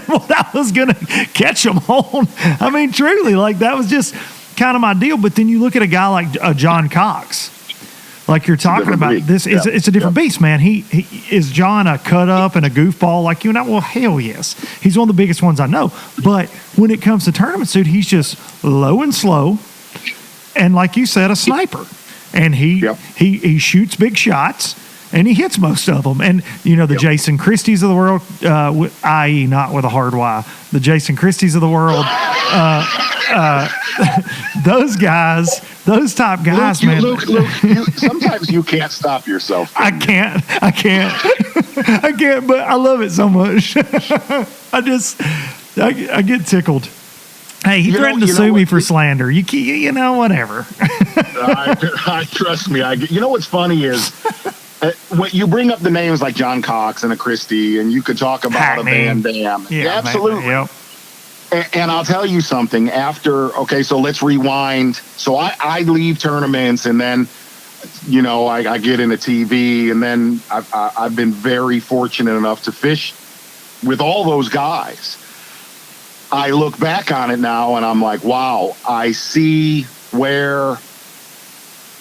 what I was going to catch them on. I mean, truly, like that was just kind of my deal. But then you look at a guy like John Cox, like you're talking about. This is it's a different beast, man. He is John a cut up and a goofball like you and I? Well, hell yes, he's one of the biggest ones I know. But when it comes to tournaments, dude, he's just low and slow, and like you said, a sniper. And he shoots big shots, and he hits most of them. And you know the Jason Christies of the world, i.e. not with a hard Y, the Jason Christies of the world. Those guys, those top guys, Luke, man. Luke, sometimes you can't stop yourself. I can't, but I love it so much. I get tickled. Hey, he threatened to sue me for slander. You know, whatever. I trust me. You know what's funny is when you bring up the names like John Cox and a Christie, and you could talk about a Van Dam. Yeah, absolutely. Yep. And I'll tell you something. So let's rewind. So I leave tournaments, and then, you know, I get into TV, and then I've been very fortunate enough to fish with all those guys. I look back on it now, and I'm like, wow, I see where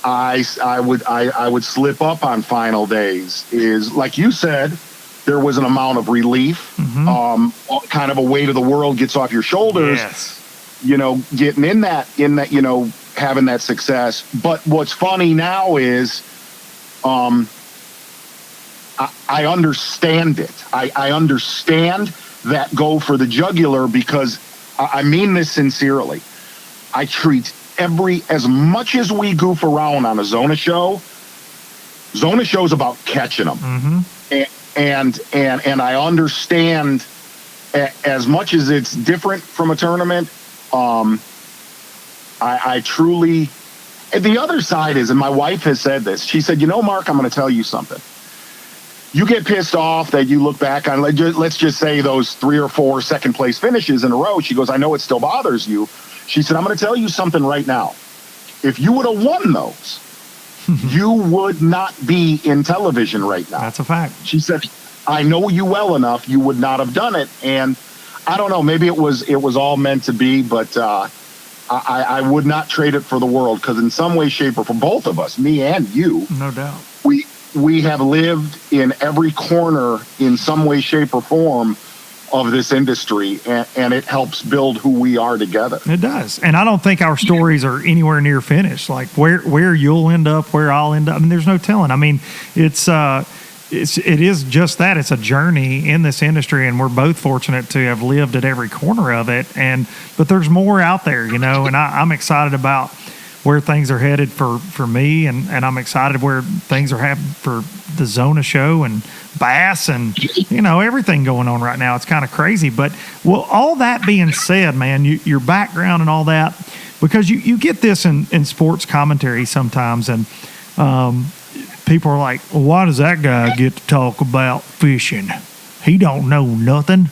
I would slip up on final days. Is like you said, there was an amount of relief, kind of a weight of the world gets off your shoulders. Yes. You know, getting in that, you know, having that success. But what's funny now is, I understand it. I understand that go for the jugular, because I mean this sincerely. I treat as much as we goof around on a Zona show's about catching them. And I understand, as much as it's different from a tournament, I truly, and the other side is, and my wife has said this, she said, you know, Mark, I'm going to tell you something. You get pissed off that you look back on, let's just say those 3 or 4 second place finishes in a row. She goes, I know it still bothers you. She said, I'm going to tell you something right now. If you would have won those, you would not be in television right now. That's a fact. She said, I know you well enough, you would not have done it. And I don't know, maybe it was all meant to be, but I would not trade it for the world, because in some way, shape, or for both of us, me and you, no doubt, we have lived in every corner in some way, shape, or form of this industry, and it helps build who we are together. It does. And I don't think our stories are anywhere near finished. Like where you'll end up, where I'll end up. I mean, there's no telling. I mean, it is just that. It's a journey in this industry, and we're both fortunate to have lived at every corner of it. But there's more out there, you know, and I'm excited about where things are headed for me, and I'm excited where things are happening for the Zona show and bass and, you know, everything going on right now. It's kind of crazy. But, well, all that being said, man, your background and all that, because you get this in sports commentary sometimes, and people are like, well, why does that guy get to talk about fishing? He don't know nothing.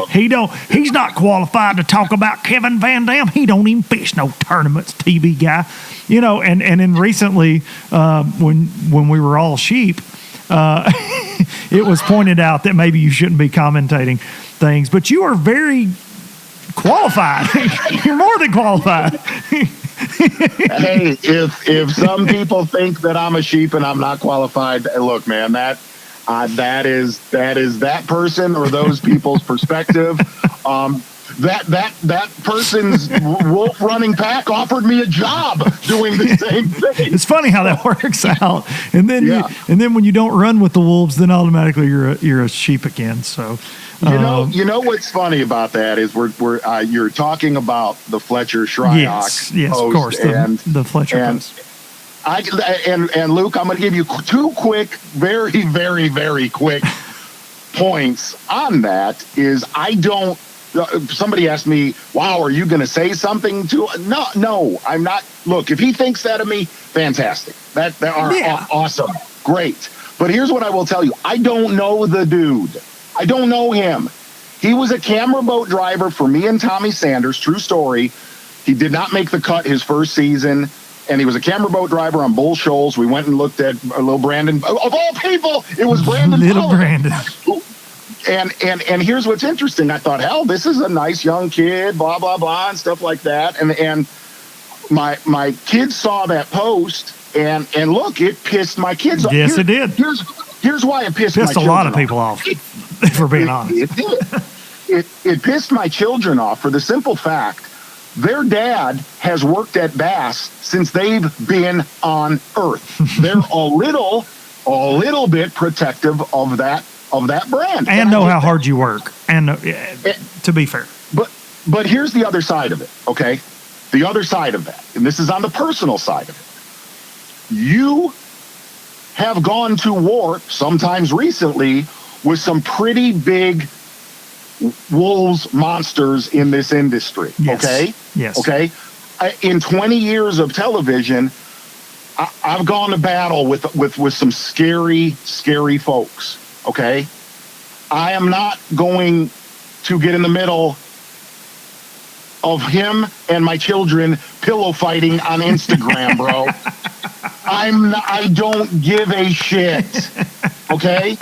He's not qualified to talk about Kevin Van Dam. He don't even fish no tournaments, TV guy. And then recently, when we were all sheep, it was pointed out that maybe you shouldn't be commentating things, but you are very qualified. You're more than qualified. Hey, if some people think that I'm a sheep and I'm not qualified, look, man, that is that person or those people's perspective. That person's wolf running pack offered me a job doing the same thing. It's funny how that works out. And then then when you don't run with the wolves, then automatically you're a sheep again. So you know what's funny about that is you're talking about the Fletcher Shryock yes, post, of course, the Fletcher post. And Luke, I'm going to give you two quick, very, very, very quick points on that. Is I don't. Somebody asked me, "Wow, are you going to say something to?" No, I'm not. Look, if he thinks that of me, fantastic. That are awesome, great. But here's what I will tell you: I don't know the dude. I don't know him. He was a camera boat driver for me and Tommy Sanders. True story. He did not make the cut his first season. And he was a camera boat driver on Bull Shoals. We went and looked at little Brandon. Of all people, it was Brandon. Little Brandon. And here's what's interesting. I thought, hell, this is a nice young kid, blah, blah, blah, and stuff like that. And my kids saw that post, and look, it pissed my kids off. Yes, it did. Here's why it pissed my children off. Pissed a lot of people off, if we're being honest. It pissed my children off for the simple fact their dad has worked at Bass since they've been on Earth. They're a little bit protective of that brand, and know how hard you work. And to be fair, but here's the other side of it. Okay, the other side of that, and this is on the personal side of it. You have gone to war sometimes recently with some pretty big wolves monsters in this industry. Yes. Okay. Yes. Okay. In 20 years of television, I've gone to battle with some scary folks. Okay. I am not going to get in the middle of him and my children pillow fighting on Instagram, bro. I don't give a shit. Okay.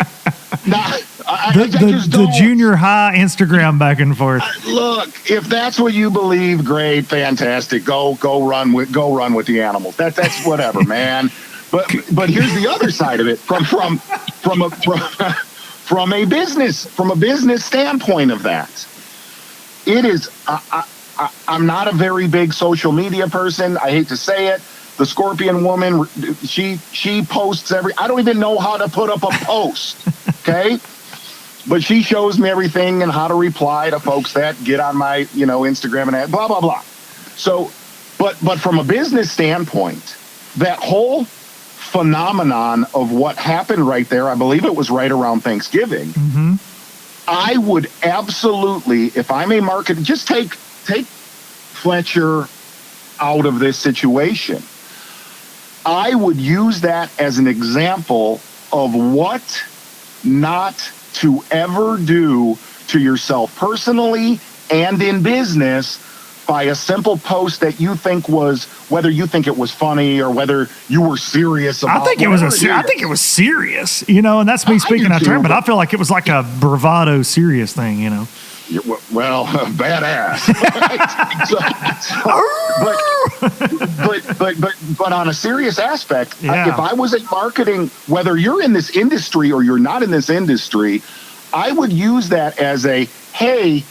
The junior high Instagram back and forth. Look, if that's what you believe, great, fantastic. Go run with the animals. That's whatever, man. But here's the other side of it from a business standpoint of that. It is. I'm not a very big social media person. I hate to say it. The Scorpion Woman, she posts I don't even know how to put up a post, okay? But she shows me everything and how to reply to folks that get on my, Instagram and blah, blah, blah. So, but from a business standpoint, that whole phenomenon of what happened right there, I believe it was right around Thanksgiving, mm-hmm. I would absolutely, if I'm a marketer, just take Fletcher out of this situation. I would use that as an example of what not to ever do to yourself personally and in business by a simple post that you think was, whether you think it was funny or whether you were serious about it. I think it was serious, and that's me speaking out of turn, but I feel like it was like a bravado serious thing, Well, badass. But on a serious aspect, if I was a marketing, whether you're in this industry or you're not in this industry, I would use that as hey,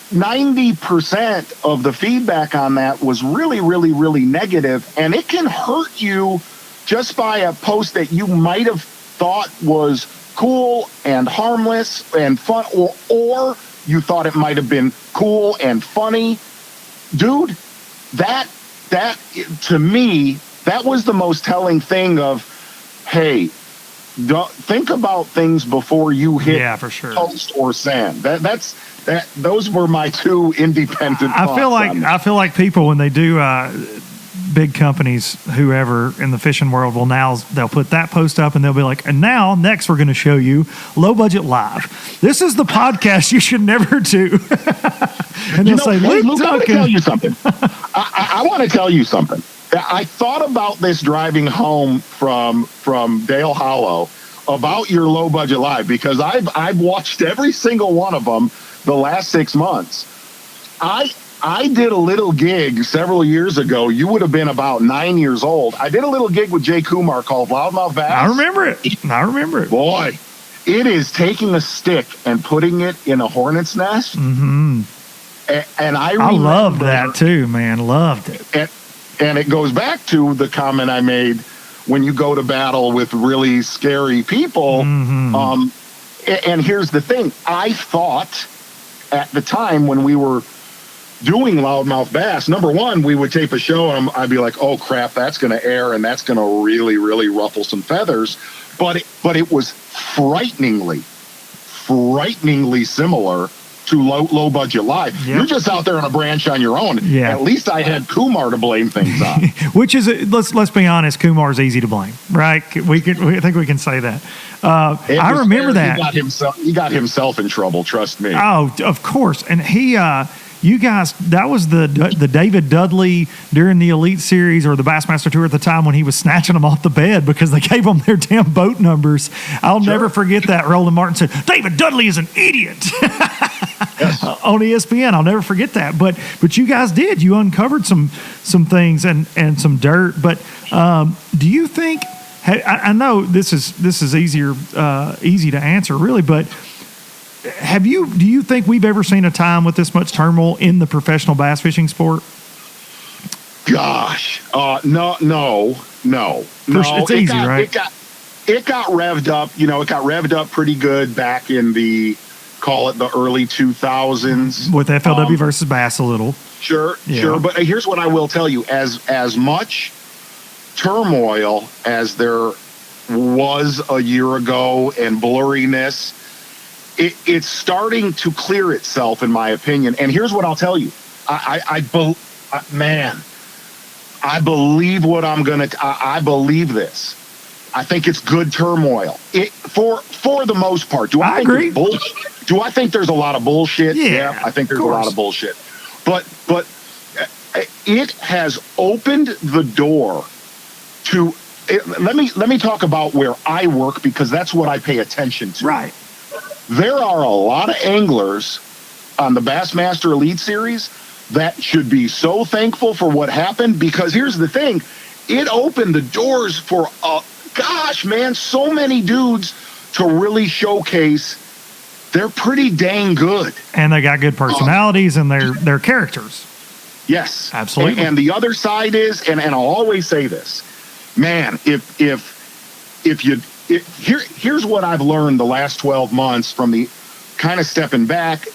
90% of the feedback on that was really, really, really negative, and it can hurt you just by a post that you might have thought was cool and harmless and fun, or you thought it might have been cool and funny. Dude, that to me, that was the most telling thing of, hey, think about things before you hit for sure. post or sand. Those were my two independent I feel like people, when they do big companies, whoever in the fishing world, they'll put that post up and they'll be like, and now next we're going to show you Low Budget Live. This is the podcast you should never do. And they'll say, Luke, I want to tell you something. I want to tell you something. I thought about this driving home from Dale Hollow about your Low Budget Live, because I've watched every single one of them the last 6 months. I did a little gig several years ago. You would have been about 9 years old. I did a little gig with Jay Kumar called Loudmouth Bass. I remember it. Boy, it is taking a stick and putting it in a hornet's nest. Mm-hmm. And I loved that too, man. Loved it. And it goes back to the comment I made when you go to battle with really scary people. Mm-hmm. And here's the thing. I thought at the time when we were doing Loudmouth Bass, number one, we would tape a show and I'd be like, oh crap, that's going to air and that's going to really, really ruffle some feathers. But it was frighteningly similar to Low Budget Live. Yep. You're just out there on a branch on your own. Yeah. At least I had Kumar to blame things on. Which is, let's be honest, Kumar's easy to blame, right? I think we can say that. I remember that. He got himself in trouble, trust me. Oh, of course. And you guys, that was the David Dudley during the Elite Series or the Bassmaster Tour at the time when he was snatching them off the bed because they gave them their damn boat numbers. I'll never forget that. Roland Martin said, David Dudley is an idiot. Yes. On ESPN. I'll never forget that. But you guys did. You uncovered some things and some dirt. But do you think, I know this is easy to answer really, but do you think we've ever seen a time with this much turmoil in the professional bass fishing sport? Gosh, no. It's easy, right? It got revved up. It got revved up pretty good back in the, call it the early 2000s. With FLW versus Bass a little. Sure. But here's what I will tell you. As much turmoil as there was a year ago and blurriness, it's starting to clear itself, in my opinion. And here's what I'll tell you. I believe what I'm going to, I believe this. I think it's good turmoil. For the most part. Do I agree? Do I think there's a lot of bullshit? Yeah, I think there's a lot of bullshit. But it has opened the door to, let me talk about where I work, because that's what I pay attention to. Right. There are a lot of anglers on the Bassmaster Elite Series that should be so thankful for what happened, because here's the thing. It opened the doors for, so many dudes to really showcase they're pretty dang good. And they got good personalities and they're characters. Yes. Absolutely. And the other side is, and I'll always say this, man, here's what I've learned the last 12 months from the kind of stepping back,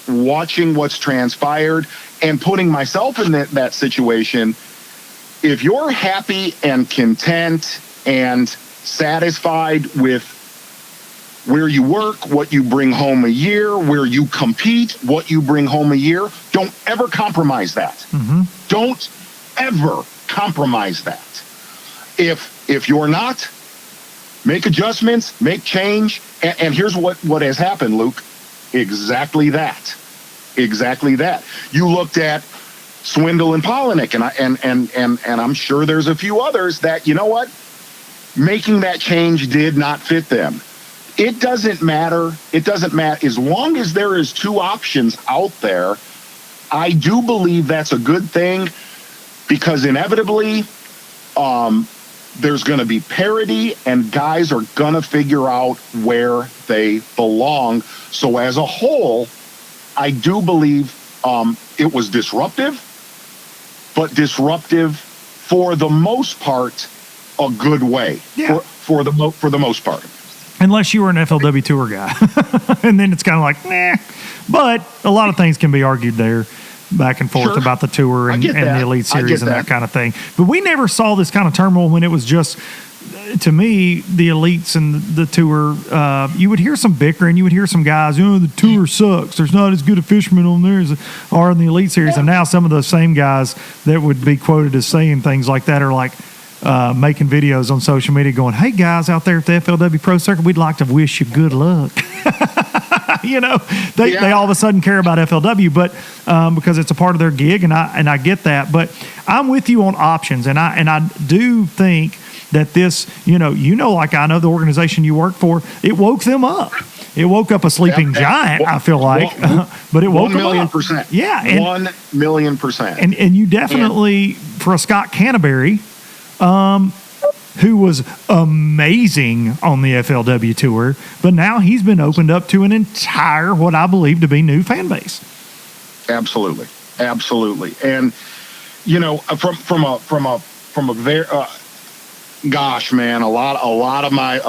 watching what's transpired, and putting myself in that situation. If you're happy and content and satisfied with where you work, what you bring home a year, where you compete, what you bring home a year, don't ever compromise that. Mm-hmm. Don't ever compromise that. If you're not, make adjustments, make change, and here's what has happened, Luke. Exactly that. You looked at Swindle and Polinick, and I'm sure there's a few others that, you know what, making that change did not fit them. It doesn't matter. As long as there is two options out there, I do believe that's a good thing, because inevitably, there's going to be parity and guys are going to figure out where they belong. So as a whole, I do believe it was disruptive, but disruptive for the most part, a good way. Yeah. For the most part. Unless you were an FLW tour guy. And then it's kind of like, nah. But a lot of things can be argued there, back and forth about the tour and the Elite Series and that kind of thing. But we never saw this kind of turmoil when it was just to me, the elites and the tour, you would hear some bickering. You would hear some guys, the tour sucks. There's not as good a fisherman on there as are in the elite series. And now some of those same guys that would be quoted as saying things like that are like making videos on social media going, hey, guys out there at the FLW Pro Circuit, we'd like to wish you good luck. They all of a sudden care about FLW, but because it's a part of their gig, and I get that. But I'm with you on options, and I do think that this, like I know the organization you work for, it woke them up. It woke up a sleeping giant, I feel like, but it woke them up. 1,000,000%. Yeah. 1,000,000%. And you definitely, for a Scott Canterbury, who was amazing on the FLW tour, but now he's been opened up to an entire, what I believe to be new fan base. Absolutely. And, from a very, gosh, man, a lot of my,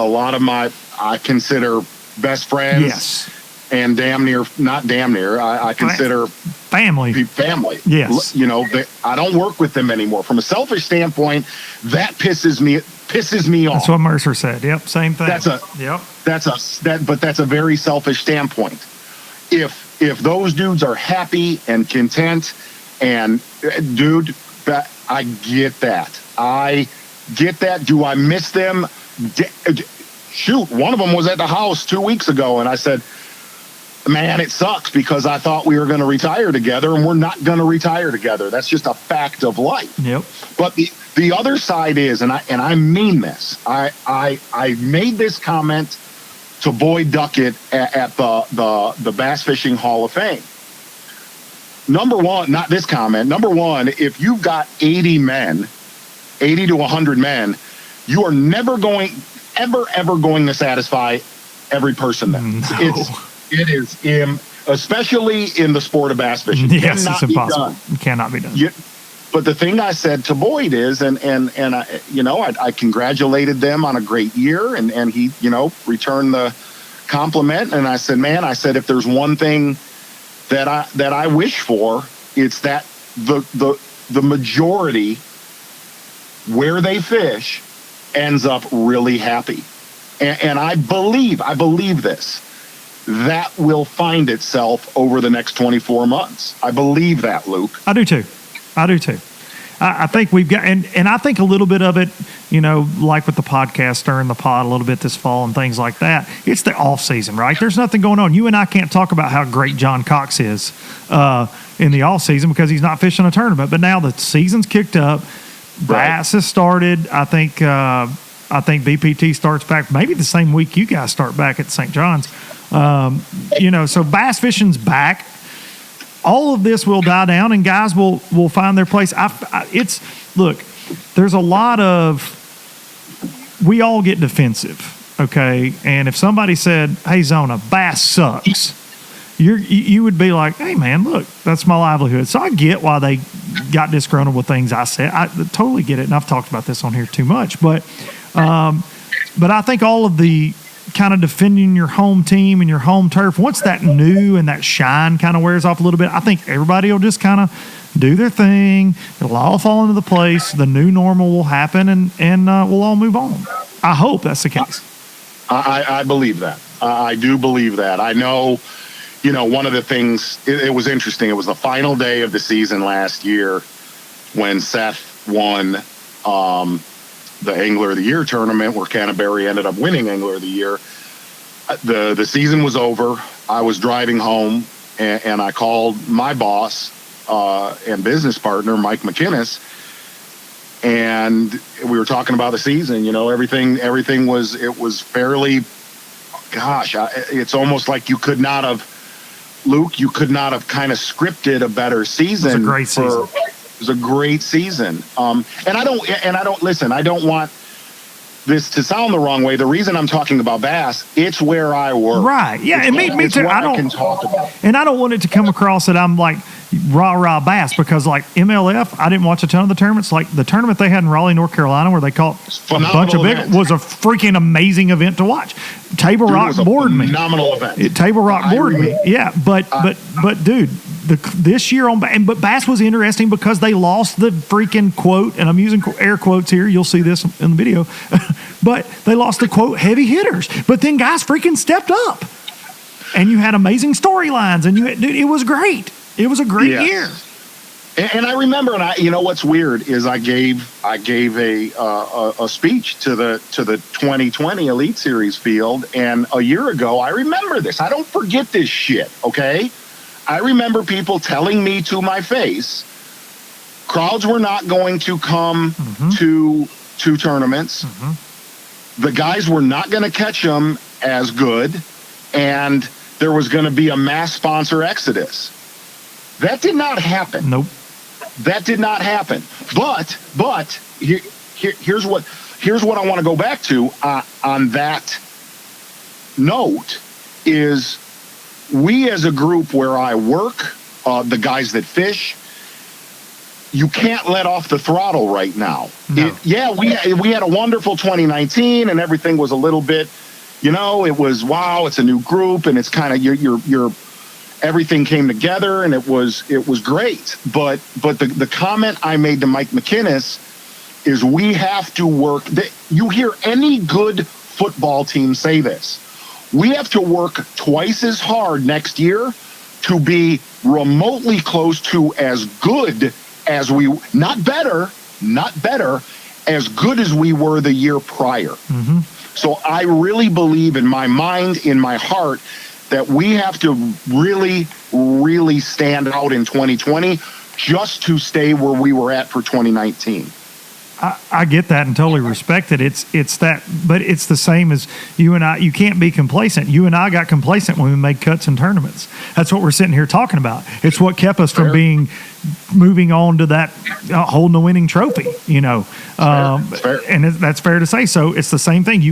I consider best friends. Yes. And not damn near, I consider family. Yes. I don't work with them anymore. From a selfish standpoint, that pisses me off. That's what Mercer said. Yep. Same thing. But that's a very selfish standpoint. If those dudes are happy and content, and dude, I get that. Do I miss them? Shoot, one of them was at the house 2 weeks ago, and I said, man, it sucks because I thought we were going to retire together, and we're not going to retire together. That's just a fact of life. Yep. But the other side is, and I mean this, I made this comment to Boyd Duckett at the Bass Fishing Hall of Fame. Number one, not this comment. Number one, if you've got 80 to 100 men, you are never going to satisfy every person there. No. It is, especially in the sport of bass fishing. Yes, it's impossible. It cannot be done. But the thing I said to Boyd is, and I congratulated them on a great year, and he, returned the compliment. And I said, man, if there's one thing that I wish for, it's that the majority where they fish ends up really happy. And I believe this. That will find itself over the next 24 months. I believe that, Luke. I do too. I think we've got, and I think a little bit of it, like with the podcast, stirring the pot a little bit this fall and things like that. It's the off season, right? There's nothing going on. You and I can't talk about how great John Cox is in the off season because he's not fishing a tournament. But now the season's kicked up. Bass has started. I think BPT starts back maybe the same week you guys start back at St. John's. So bass fishing's back. All of this will die down, and guys will find their place. Look, there's a lot of, we all get defensive, okay? And if somebody said, hey, Zona, bass sucks, you would be like, hey, man, look, that's my livelihood. So I get why they got disgruntled with things I said. I totally get it, and I've talked about this on here too much. But I think all of the kind of defending your home team and your home turf, once that new and that shine kind of wears off a little bit, I think everybody will just kind of do their thing. It'll all fall into the place. The new normal will happen, and we'll all move on. I hope that's the case. I believe that. I do believe that. I know, one of the things, it was interesting. It was the final day of the season last year when Seth won the Angler of the Year tournament, where Canterbury ended up winning Angler of the Year. The season was over. I was driving home, and I called my boss and business partner, Mike McInnes, and we were talking about the season. Everything was fairly, it's almost like you could not have kind of scripted a better season. It was a great season. It was a great season. And I don't want this to sound the wrong way. The reason I'm talking about bass, it's where I work. Right. Yeah. And me too. I can talk about. And I don't want it to come across that I'm like rah bass, because like MLF, I didn't watch a ton of the tournaments. Like the tournament they had in Raleigh, North Carolina, where they caught a bunch of big, was a freaking amazing event to watch. Table Rock bored me. Phenomenal event. Table Rock bored me. Yeah. But dude, this year but bass was interesting because they lost the freaking quote, and I'm using air quotes here. You'll see this in the video. but they lost the quote heavy hitters. But then guys freaking stepped up, and you had amazing storylines, and dude, it was great. It was a great year. And I remember, and you know what's weird is I gave a speech to the 2020 Elite Series field, and a year ago I remember this. I don't forget this shit. Okay, I remember people telling me to my face, crowds were not going to come to tournaments. The guys were not going to catch them as good, and there was going to be a mass sponsor exodus. That did not happen. Nope. That did not happen. But here's what I want to go back to on that note is we as a group where I work, the guys that fish, you can't let off the throttle right now. No. We had a wonderful 2019 and everything was a little bit, it was, wow, it's a new group and it's kind of you're everything came together and it was great. But the comment I made to Mike McInnes is we have to work. You hear any good football team say this. We have to work twice as hard next year to be remotely close to as good as not better, as good as we were the year prior. So I really believe in my mind, in my heart, that we have to really, really stand out in 2020 just to stay where we were at for 2019. I get that and totally respect it. It's that, but it's the same as you and I. You can't be complacent. You and I got complacent when we made cuts in tournaments. That's what we're sitting here talking about. It's what kept us from moving on to that holding a winning trophy. And that's fair to say. So it's the same thing.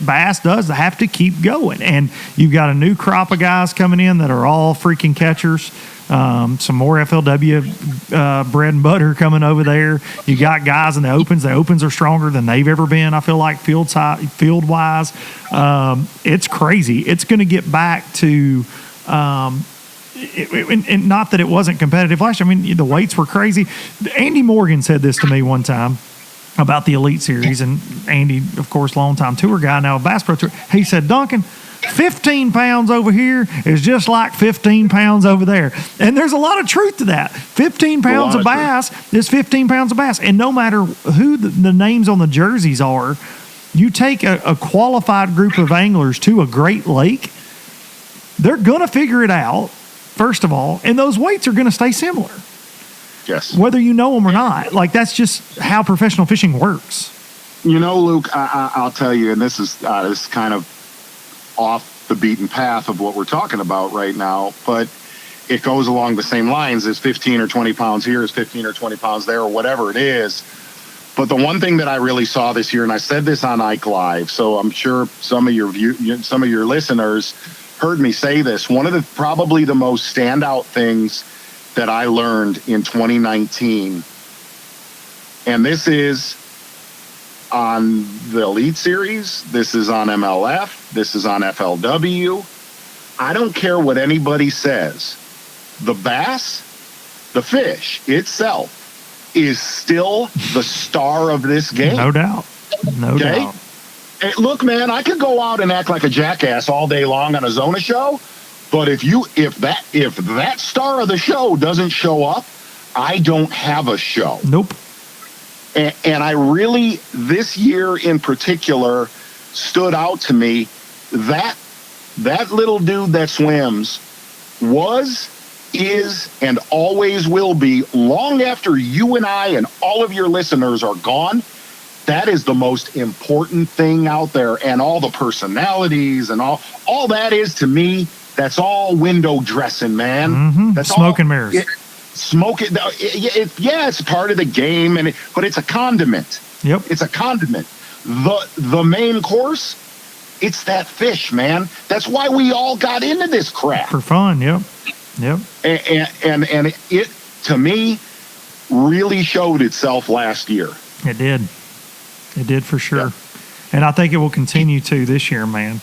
Bass does have to keep going, and you've got a new crop of guys coming in that are all freaking catchers. Some more FLW bread and butter coming over there. You got guys in the opens. The opens are stronger than they've ever been, I feel like, field-wise. It's crazy. It's going to get back to and not that it wasn't competitive last year. I mean, the weights were crazy. Andy Morgan said this to me one time about the Elite Series, and Andy, of course, longtime tour guy, now a Bass Pro Tour. He said, Duncan, 15 pounds over here is just like 15 pounds over there. And there's a lot of truth to that. 15 pounds of bass is 15 pounds of bass. And no matter who the names on the jerseys are, you take a qualified group of anglers to a great lake, they're going to figure it out, first of all, and those weights are going to stay similar. Yes. Whether you know them or not. Like, that's just how professional fishing works. Luke, I'll tell you, and this is kind of off the beaten path of what we're talking about right now, but it goes along the same lines as 15 or 20 pounds here is 15 or 20 pounds there or whatever it is. But the one thing that I really saw this year, and I said this on Ike Live, so I'm sure some of your listeners heard me say this, one of probably the most standout things that I learned in 2019, and this is on the Elite Series, this is on MLF, this is on FLW. I don't care what anybody says. The bass, the fish itself, is still the star of this game. No doubt. No doubt. Hey, look, man, I could go out and act like a jackass all day long on a Zona show, but if that star of the show doesn't show up, I don't have a show. Nope. And I really, this year in particular, stood out to me. That little dude that swims was, is, and always will be, long after you and I and all of your listeners are gone. That is the most important thing out there. And all the personalities and all that is, to me, that's all window dressing, man. Mm-hmm. That's smoke and mirrors. It's part of the game, but it's a condiment. Yep. It's a condiment. The main course, it's that fish, man. That's why we all got into this crap. For fun, yep. And it, to me, really showed itself last year. It did. It did for sure. Yep. And I think it will continue to this year, man.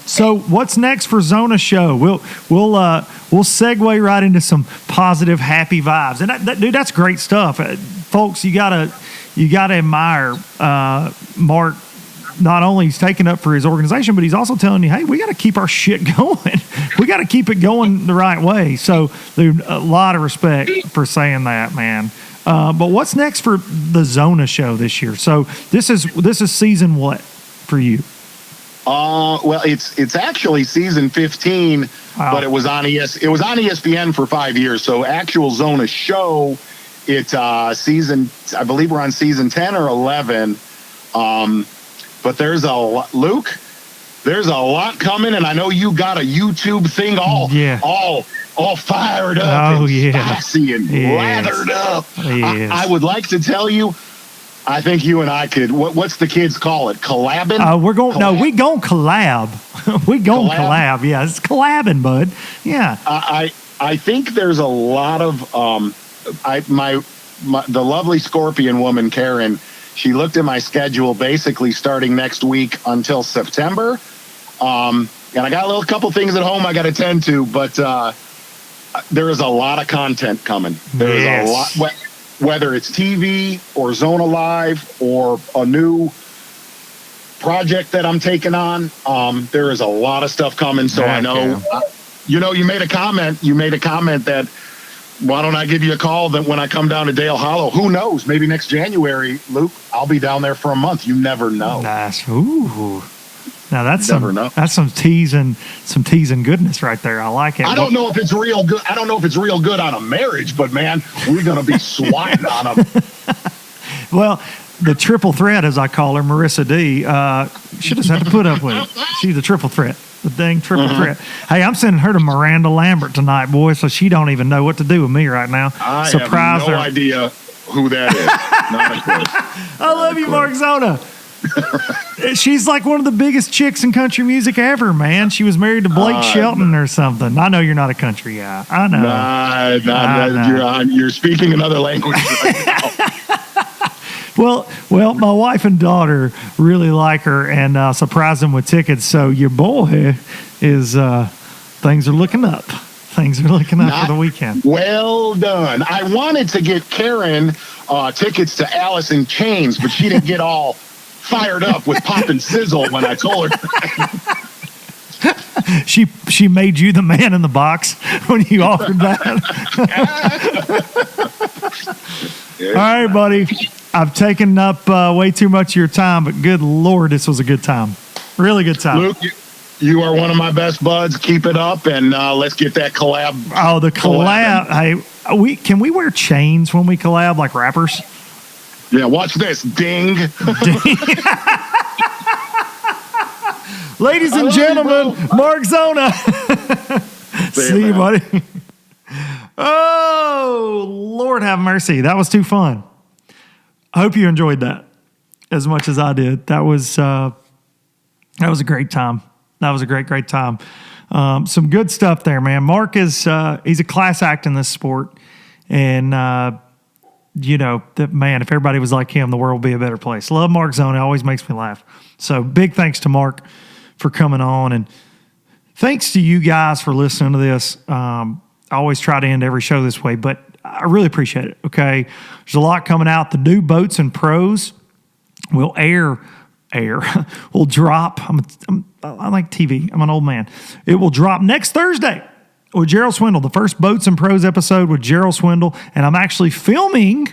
So what's next for Zona Show? We'll segue right into some positive, happy vibes, and dude, that's great stuff, folks. You gotta you got to admire Mark. Not only he's taking up for his organization, but he's also telling you, hey, we got to keep our shit going. We got to keep it going the right way. So there's a lot of respect for saying that, man. But what's next for the Zona show this year? So this is season what for you? Well, it's actually season 15, Wow. but it was on ESPN for 5 years. So actual Zona show, it's season, I believe we're on season 10 or 11. But there's a lot, Luke. There's a lot coming, and I know you got a YouTube thing all fired up, spicy and lathered up. Yes. I would like to tell you, I think you and I could. What's the kids call it? Collabing? We gonna collab. We gonna collab. Yeah, it's collabing, bud. Yeah. I think there's a lot of the lovely Scorpion woman, Karen. She looked at my schedule basically starting next week until September. And I got a couple things at home I got to tend to, but there is a lot of content coming. There is a lot, whether it's TV or Zona Live or a new project that I'm taking on. There is a lot of stuff coming. So I know, you made a comment. You made a comment that, why don't I give you a call that when I come down to Dale Hollow? Who knows? Maybe next January, Luke, I'll be down there for a month. You never know. Nice. Ooh. Now that's some teasing goodness right there. I like it. I don't know if it's real good. I don't know if it's real good on a marriage, but man, we're gonna be swatting on them. Well, the triple threat, as I call her, Marissa D. She just had to put up with it. She's the triple threat. The dang triple threat. Hey, I'm sending her to Miranda Lambert tonight, boy, so she don't even know what to do with me right now. I have no idea who that is. Not a clue. I love you, Mark Zona. She's like one of the biggest chicks in country music ever, man. She was married to Blake Shelton or something. I know you're not a country guy. I know. You're speaking another language right now. Well, my wife and daughter really like her and surprised them with tickets. So your boy is things are looking up. Things are looking up for the weekend. Well done. I wanted to get Karen tickets to Alice in Chains, but she didn't get all fired up with Pop and Sizzle when I told her. She made you the man in the box when you offered that. All right, buddy. I've taken up way too much of your time, but good Lord, this was a good time. Really good time. Luke, you are one of my best buds. Keep it up, and let's get that collab. Oh, the collab. Hey, can we wear chains when we collab like rappers? Yeah, watch this. Ding. Ladies and gentlemen, Mark Zona. See you, buddy. Oh, Lord have mercy. That was too fun. I hope you enjoyed that as much as I did. That was a great time. That was a great time. Some good stuff there, man. Mark is he's a class act in this sport. And, man, if everybody was like him, the world would be a better place. Love Mark Zona. Always makes me laugh. So big thanks to Mark for coming on. And thanks to you guys for listening to this. I always try to end every show this way, but I really appreciate it, okay? There's a lot coming out. The new Boats and Pros will will drop. I like TV. I'm an old man. It will drop next Thursday with Gerald Swindle, the first Boats and Pros episode with Gerald Swindle, and I'm actually filming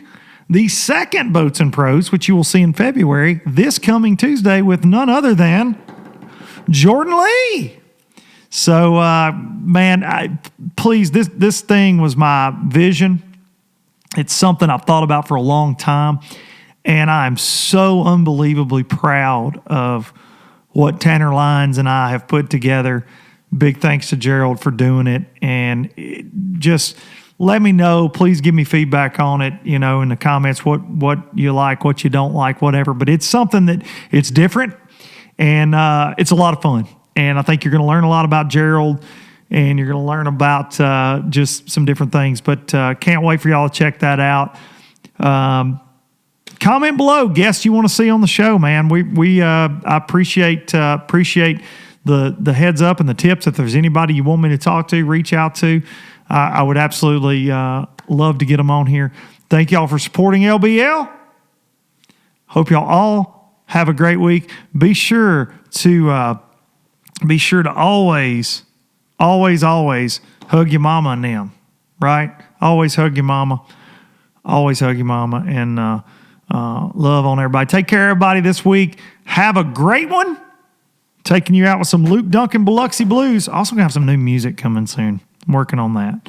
the second Boats and Pros, which you will see in February, this coming Tuesday with none other than Jordan Lee. So, man, please, this thing was my vision. It's something I've thought about for a long time, and I'm so unbelievably proud of what Tanner Lyons and I have put together. Big thanks to Gerald for doing it, and just let me know. Please give me feedback on it, in the comments, what you like, what you don't like, whatever. But it's something that it's different, and it's a lot of fun. And I think you're going to learn a lot about Gerald, and you're going to learn about just some different things. But can't wait for y'all to check that out. Comment below guests you want to see on the show, man. I appreciate the heads up and the tips. If there's anybody you want me to talk to, reach out to. I would absolutely love to get them on here. Thank y'all for supporting LBL. Hope y'all all have a great week. Be sure to always hug your mama and them, right? Always hug your mama. Always hug your mama and love on everybody. Take care, everybody, this week. Have a great one. Taking you out with some Luke Duncan Biloxi Blues. Also going to have some new music coming soon. I'm working on that.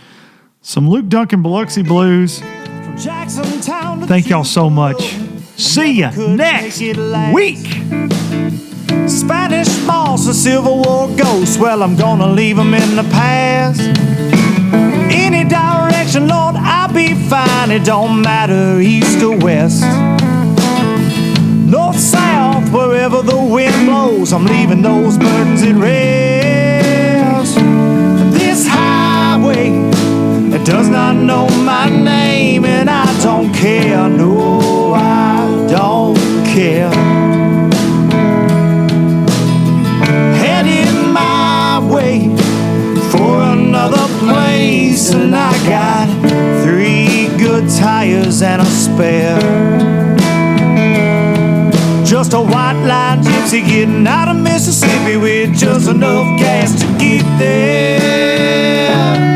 Some Luke Duncan Biloxi Blues. Thank y'all so much. See you next week. Spanish moss and Civil War ghosts, well, I'm gonna leave them in the past. Any direction, Lord, I'll be fine. It don't matter east or west. North, south, wherever the wind blows, I'm leaving those burdens at rest. This highway, it does not know my name, and I don't care, no, I don't care. Heading my way for another place, and I got 3 good tires and a spare. Just a white line gypsy getting out of Mississippi with just enough gas to get there.